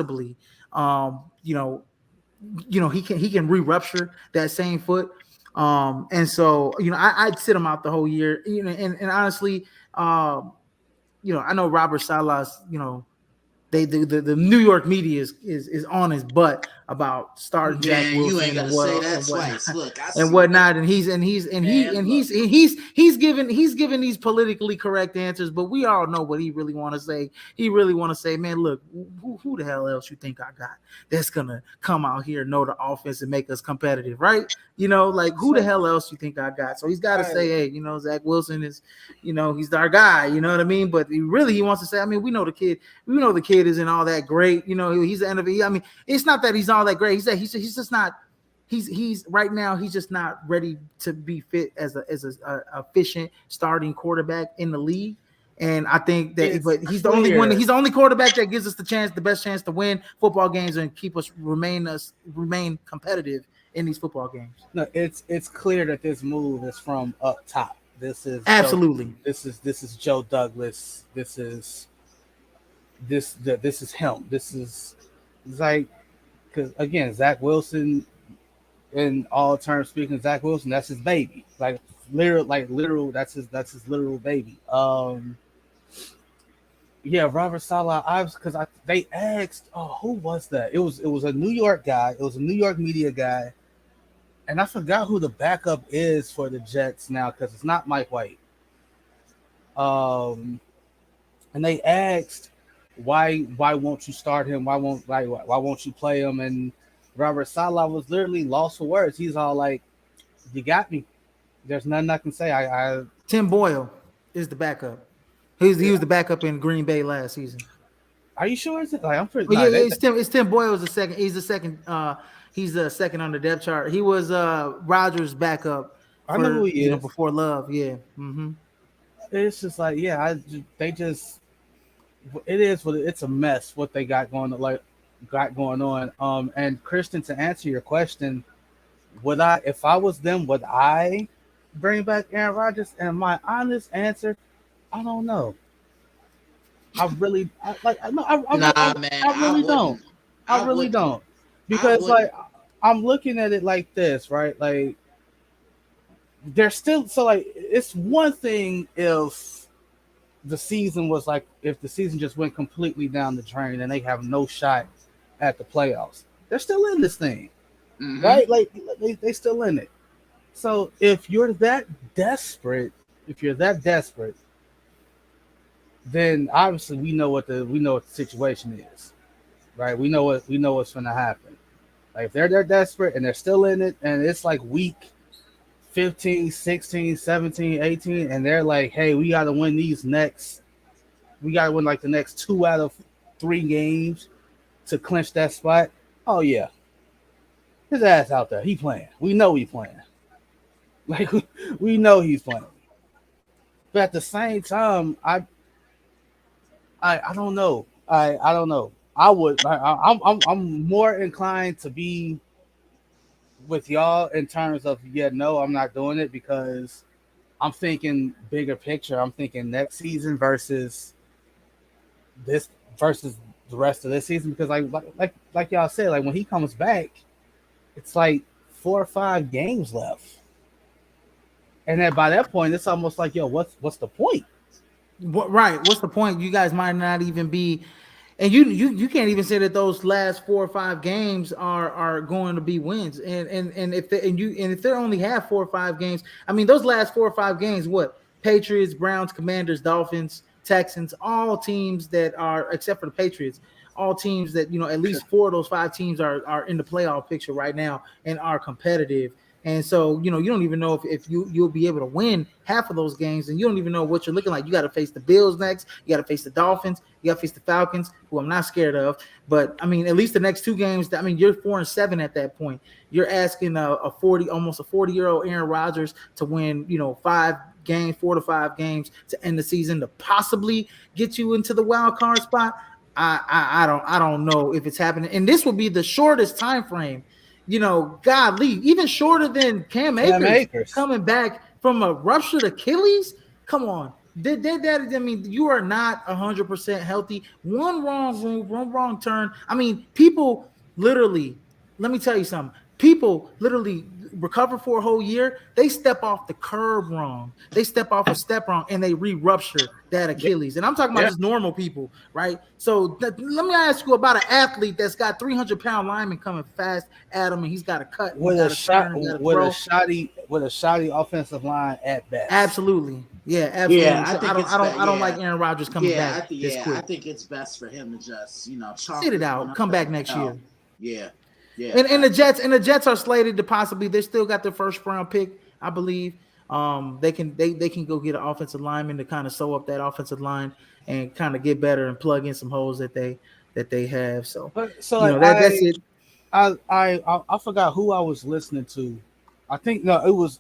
re-rupture that same foot. And so, I'd sit him out the whole year. And honestly, I know Robert Saleh's, the New York media is on his butt about starting Jack Wilson. You ain't gotta say that twice. Look, and whatnot, and he's giving these politically correct answers, but we all know what he really want to say. He really want to say, man, look, who the hell else you think I got that's gonna come out here, know the offense, and make us competitive, right? Like, who the hell else you think I got? So he's got to say, hey, Zach Wilson is, he's our guy. You know what I mean? But he wants to say, I mean, we know the kid isn't all that great. He's the NFL. I mean, it's not that he's all that great. He's just not. He's right now. He's just not ready to be fit as a efficient starting quarterback in the league. And I think that, but he's the only one. He's the only quarterback that gives us the best chance to win football games and keep us remain competitive in these football games. No, it's clear that this move is from up top. This is absolutely. This is Joe Douglas. This is him. This is like, because again, Zach Wilson, in all terms speaking, Zach Wilson, that's his baby. Like literal, that's his literal baby. Yeah, Robert Saleh. They asked, who was that? It was a New York guy. It was a New York media guy, and I forgot who the backup is for the Jets now, because it's not Mike White. And they asked, why won't you start him? Why won't you play him? And Robert Saleh was literally lost for words. He's all like, you got me. There's nothing I can say. Tim Boyle is the backup. He was the backup in Green Bay last season. Are you sure? Is it like I'm pretty? Oh, Nah, yeah, it's Tim Boyle's the second. He's the second. He's the second on the depth chart. He was Rogers' backup I know who for he is. before Love. Yeah. Mm-hmm. It's just like they just it is what it's a mess what they got going on. And Christian, to answer your question, would I, if I was them, would I bring back Aaron Rodgers? And my honest answer, I don't know. Nah, man, I I really don't. wouldn't. I I really wouldn't. don't. I Because wouldn't. like I'm looking at it like this, right? Like they're still so like it's one thing if the season was like if the season just went completely down the drain and they have no shot at the playoffs. They're still in this thing, right? Like they still in it. So if you're that desperate, then obviously we know what the situation is, right? We know what's gonna happen. Like if they're desperate and they're still in it, and it's like week 15, 16, 17, 18, and they're like, hey, we gotta win like the next 2 out of 3 games to clinch that spot. Oh yeah, his ass out there. He playing. We know he playing. Like we know he's playing. But at the same time, I don't know. I don't know. I would. I'm more inclined to be with y'all in terms of no, I'm not doing it because I'm thinking bigger picture. I'm thinking next season this versus the rest of this season because like y'all said, like when he comes back, it's like 4 or 5 games left. And then by that point, it's almost like, what's the point? Right. What's the point? You guys might not even be, and you can't even say that those last 4 or 5 games are going to be wins. And if they only have 4 or 5 games, I mean those last 4 or 5 games, what Patriots, Browns, Commanders, Dolphins, Texans, all teams that are except for the Patriots, all teams that at least 4 of those 5 teams are in the playoff picture right now and are competitive. And so, you don't even know if you'll be able to win half of those games, and you don't even know what you're looking like. You got to face the Bills next. You got to face the Dolphins. You got to face the Falcons, who I'm not scared of. But I mean, at least the next 2 games. I mean, you're 4-7 at that point. You're asking almost a 40-year-old Aaron Rodgers to win, 5 games, 4 to 5 games to end the season to possibly get you into the wild card spot. I don't know if it's happening, and this will be the shortest time frame. Godly, even shorter than Cam Akers coming back from a ruptured Achilles. Come on. That I mean, you are not 100% healthy. One wrong move, one wrong turn. I mean, people literally, let me tell you something. People literally recover for a whole year. They step off the curb wrong. They step off a step wrong and they re-rupture that Achilles. And I'm talking about just normal people, right? So let me ask you about an athlete that's got 300-pound lineman coming fast at him, and he's got to cut with a shoddy offensive line at best. Absolutely, yeah, absolutely. Yeah, so I don't like Aaron Rodgers coming back. I think it's best for him to just sit it out, come back next year. Yeah. Yeah, and the Jets are slated to possibly. They still got their first round pick, I believe. They can go get an offensive lineman to kind of sew up that offensive line and kind of get better and plug in some holes that they have. So that's it. I forgot who I was listening to. I think it was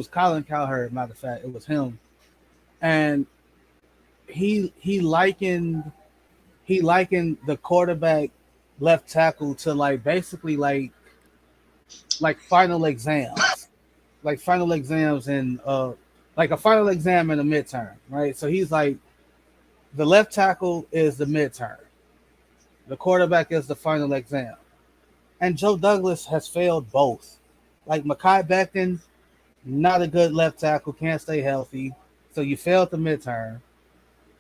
Colin Cowherd. Matter of fact, it was him, and he likened the quarterback left tackle to basically final exams, and like a final exam in a midterm, right? So he's like, the left tackle is the midterm, the quarterback is the final exam, and Joe Douglas has failed both. Like Mekhi Becton, not a good left tackle, can't stay healthy, so you failed the midterm.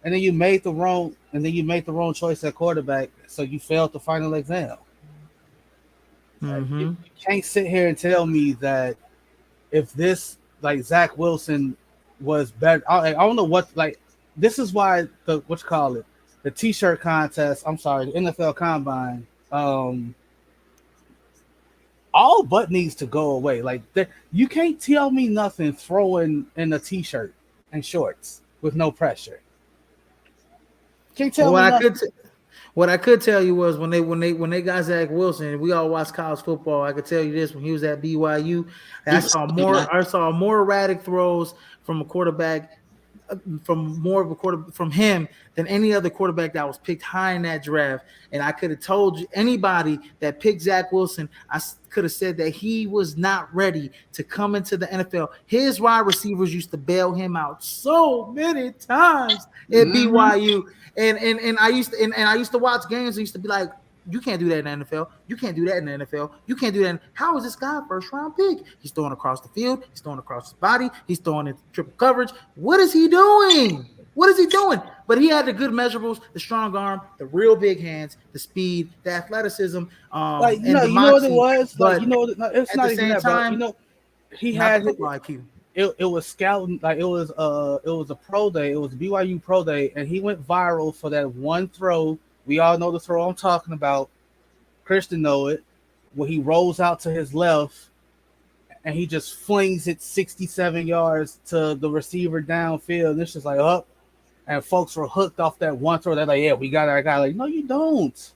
And then you made the wrong choice at quarterback, so you failed the final exam. Mm-hmm. You can't sit here and tell me that if this Zach Wilson was better. I don't know what this is why the T-shirt contest. I'm sorry, the NFL Combine. All but needs to go away. You can't tell me nothing throwing in a T-shirt and shorts with no pressure. Can't tell What me I nothing. what I could tell you was when they got Zach Wilson, we all watched college football. I could tell you this: when he was at BYU, He was nice. I saw more erratic throws from a quarterback from more of a quarter from him than any other quarterback that was picked high in that draft. And I could have told you anybody that picked Zach Wilson, I could have said that he was not ready to come into the NFL. His wide receivers used to bail him out so many times at BYU. And I used to watch games and used to be like, you can't do that in the NFL. You can't do that in the NFL. You can't do that. How is this guy a first round pick? He's throwing across the field. He's throwing across his body. He's throwing in triple coverage. What is he doing? What is he doing? But he had the good measurables, the strong arm, the real big hands, the speed, the athleticism, Like and the you know what it moxie. was. Like But it's at not the even same that, bro. time, He not had the football IQ. it was scouting, like it was a pro day. It was BYU pro day, and he went viral for that one throw. We all know the throw I'm talking about. Christian know it, where he rolls out to his left and he just flings it 67 yards to the receiver downfield. It's just like up, and folks were hooked off that one throw. They're like, "Yeah, we got our guy." Like, no, you don't.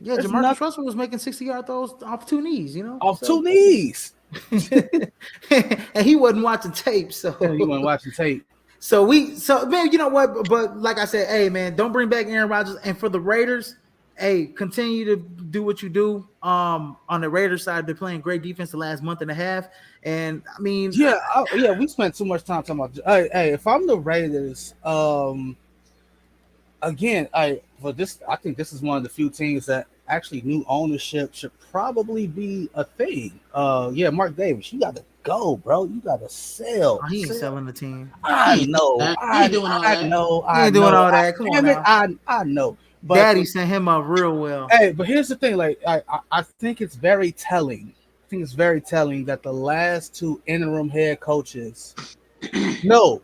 Yeah, There's Jamarcus Russell was making 60-yard throws off two knees, off two knees. And he wasn't watching tape, so he wasn't watching tape. So man, you know what? But like I said, hey man, don't bring back Aaron Rodgers. And for the Raiders, hey, continue to do what you do. On the Raiders side, they're playing great defense the last month and a half. And I mean, yeah, we spent too much time talking about. Hey, if I'm the Raiders, again, I think this is one of the few teams that actually new ownership should probably be a thing. Yeah, Mark Davis, you got to go, bro. You got to sell. He ain't selling the team. I know. He ain't doing all that. He ain't doing all that. Come on now. I know. But Daddy sent him up real well. Hey, but here's the thing. Like, I think it's very telling. I think it's very telling that the last two interim head coaches, the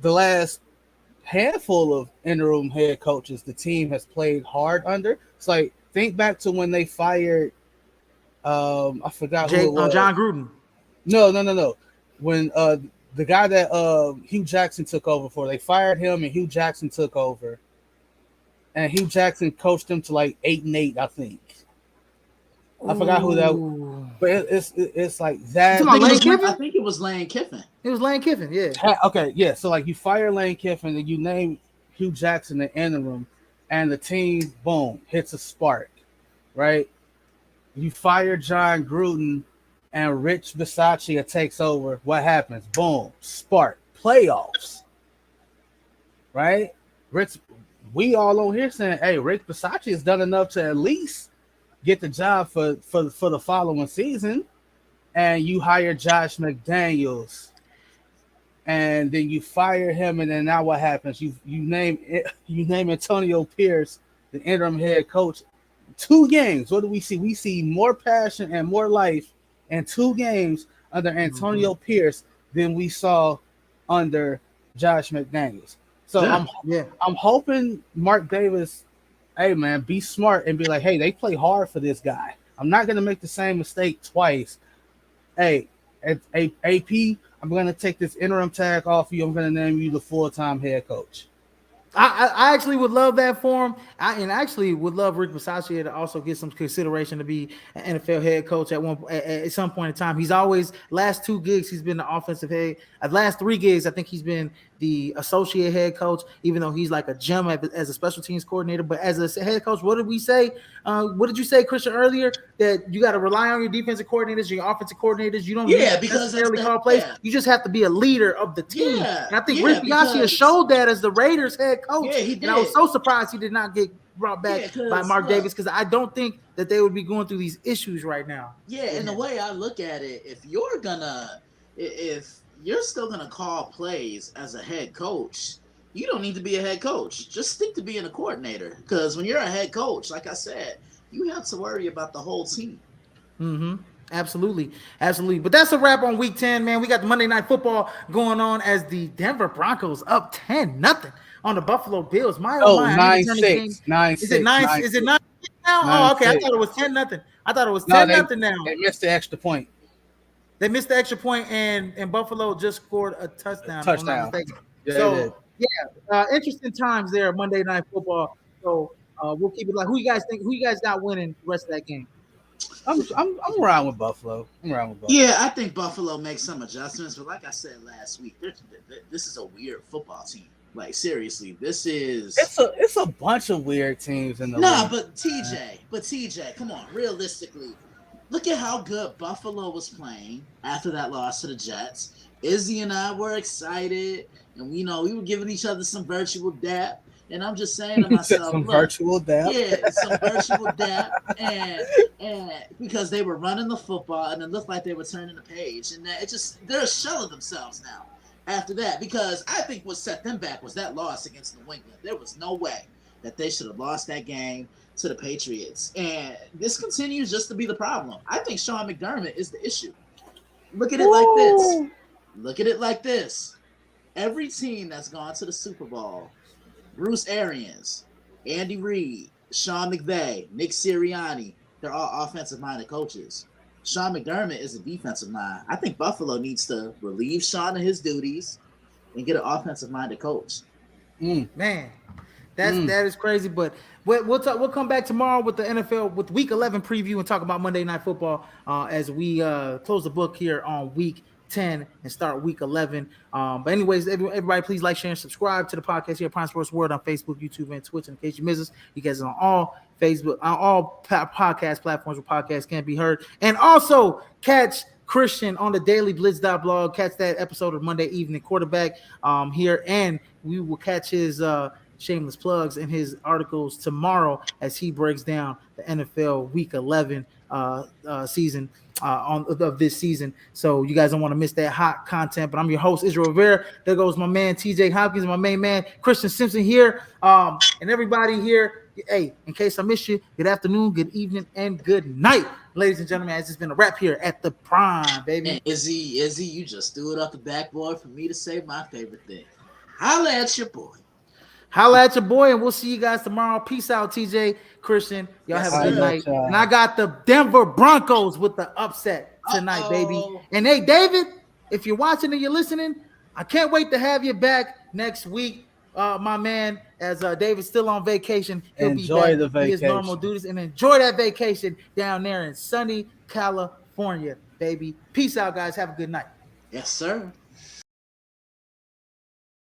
last handful of interim head coaches the team has played hard under. It's like, think back to when they fired I forgot who it was. John Gruden. No. When the guy that Hugh Jackson took over for, they fired him and Hugh Jackson took over. And Hugh Jackson coached them to like 8-8, I think. I forgot who that, but it's like that. I think it was Lane Kiffin. It was Lane Kiffin, yeah. Okay, yeah. So like you fire Lane Kiffin and you name Hugh Jackson the interim, and the team, boom, hits a spark, right? You fire John Gruden and Rich Bisaccia takes over. What happens? Boom, spark, playoffs, right? We all on here saying, "Hey, Rich Bisaccia has done enough to at least get the job for the following season," and you hire Josh McDaniels. And then you fire him, and then now what happens? You name Antonio Pierce the interim head coach. 2 games. What do we see? We see more passion and more life in 2 games under Antonio Pierce than we saw under Josh McDaniels. So I'm hoping Mark Davis, hey man, be smart and be like, hey, they play hard for this guy. I'm not gonna make the same mistake twice. Hey, AP. I'm going to take this interim tag off you. I'm going to name you the full-time head coach. I actually would love that for him. I actually would love Rick Bisaccia to also get some consideration to be an NFL head coach at some point in time. He's always, last 2 gigs, he's been the offensive head. Last 3 gigs, I think he's been the associate head coach, even though he's like a gem as a special teams coordinator. But as a head coach, what did we say? What did you say, Christian, earlier? That you got to rely on your defensive coordinators, your offensive coordinators. You don't necessarily call plays. Yeah. You just have to be a leader of the team. Yeah. And I think Rick Bisaccia showed that as the Raiders head coach. Yeah, he did. And I was so surprised he did not get brought back by Mark Davis, because I don't think that they would be going through these issues right now. Yeah, and the way I look at it, if you're still gonna call plays as a head coach, you don't need to be a head coach. Just stick to being a coordinator. Because when you're a head coach, like I said, you have to worry about the whole team. Mm-hmm. Absolutely. But that's a wrap on week 10, man. We got the Monday Night Football going on as the Denver Broncos up 10-0 on the Buffalo Bills. 9-6. Is it 9? Is it 9 now? 9-6. Oh, okay. I thought it was 10-0. I thought it was 10-0 now. They missed the extra point. They missed the extra point, and Buffalo just scored a touchdown. Yeah, so Interesting times there, Monday Night Football. So we'll keep it like. Who you guys think? Who you guys got winning the rest of that game? I'm around with Buffalo. Yeah, I think Buffalo makes some adjustments, but like I said last week, this is a weird football team. Like seriously, this is it's a bunch of weird teams in the league. But TJ, come on, realistically, look at how good Buffalo was playing after that loss to the Jets. Izzy and I were excited, and we were giving each other some virtual dap. And I'm just saying to myself, some virtual dap. Yeah, some virtual dap, and because they were running the football, and it looked like they were turning the page, and they're a shell of themselves now. After that, because I think what set them back was that loss against New England. There was no way that they should have lost that game to the Patriots, and this continues just to be the problem. I think Sean McDermott is the issue. Look at it like this. Look at it like this. Every team that's gone to the Super Bowl, Bruce Arians, Andy Reid, Sean McVay, Nick Sirianni, they're all offensive-minded coaches. Sean McDermott is a defensive mind. I think Buffalo needs to relieve Sean of his duties and get an offensive-minded coach. Man, that is crazy. But we'll come back tomorrow with the NFL with Week 11 preview and talk about Monday Night Football as we close the book here on Week 10 and start Week 11. But anyways, everybody, please like, share, and subscribe to the podcast here at Prime Sports World on Facebook, YouTube, and Twitch. In case you miss us, you guys are on all Facebook, on all podcast platforms where podcasts can be heard. And also catch Christian on the Daily Blitz.blog. Catch that episode of Monday Evening Quarterback here, and we will catch his shameless plugs in his articles tomorrow as he breaks down the NFL Week 11 season of this season. So you guys don't want to miss that hot content. But I'm your host, Israel Rivera. There goes my man TJ Hopkins, my main man Christian Simpson here, and everybody here. Hey, in case I missed you, good afternoon, good evening, and good night, ladies and gentlemen. As it's been a wrap here at the Prime, baby. And Izzy, you just threw it off the backboard for me to say my favorite thing. Holla at your boy. Holla at your boy, and we'll see you guys tomorrow. Peace out, TJ, Christian. Y'all have a good night. And I got the Denver Broncos with the upset tonight, baby. And hey, David, if you're watching and you're listening, I can't wait to have you back next week, my man. As David's still on vacation, he'll enjoy be back his normal duties and enjoy that vacation down there in sunny California, baby. Peace out, guys. Have a good night. Yes, sir.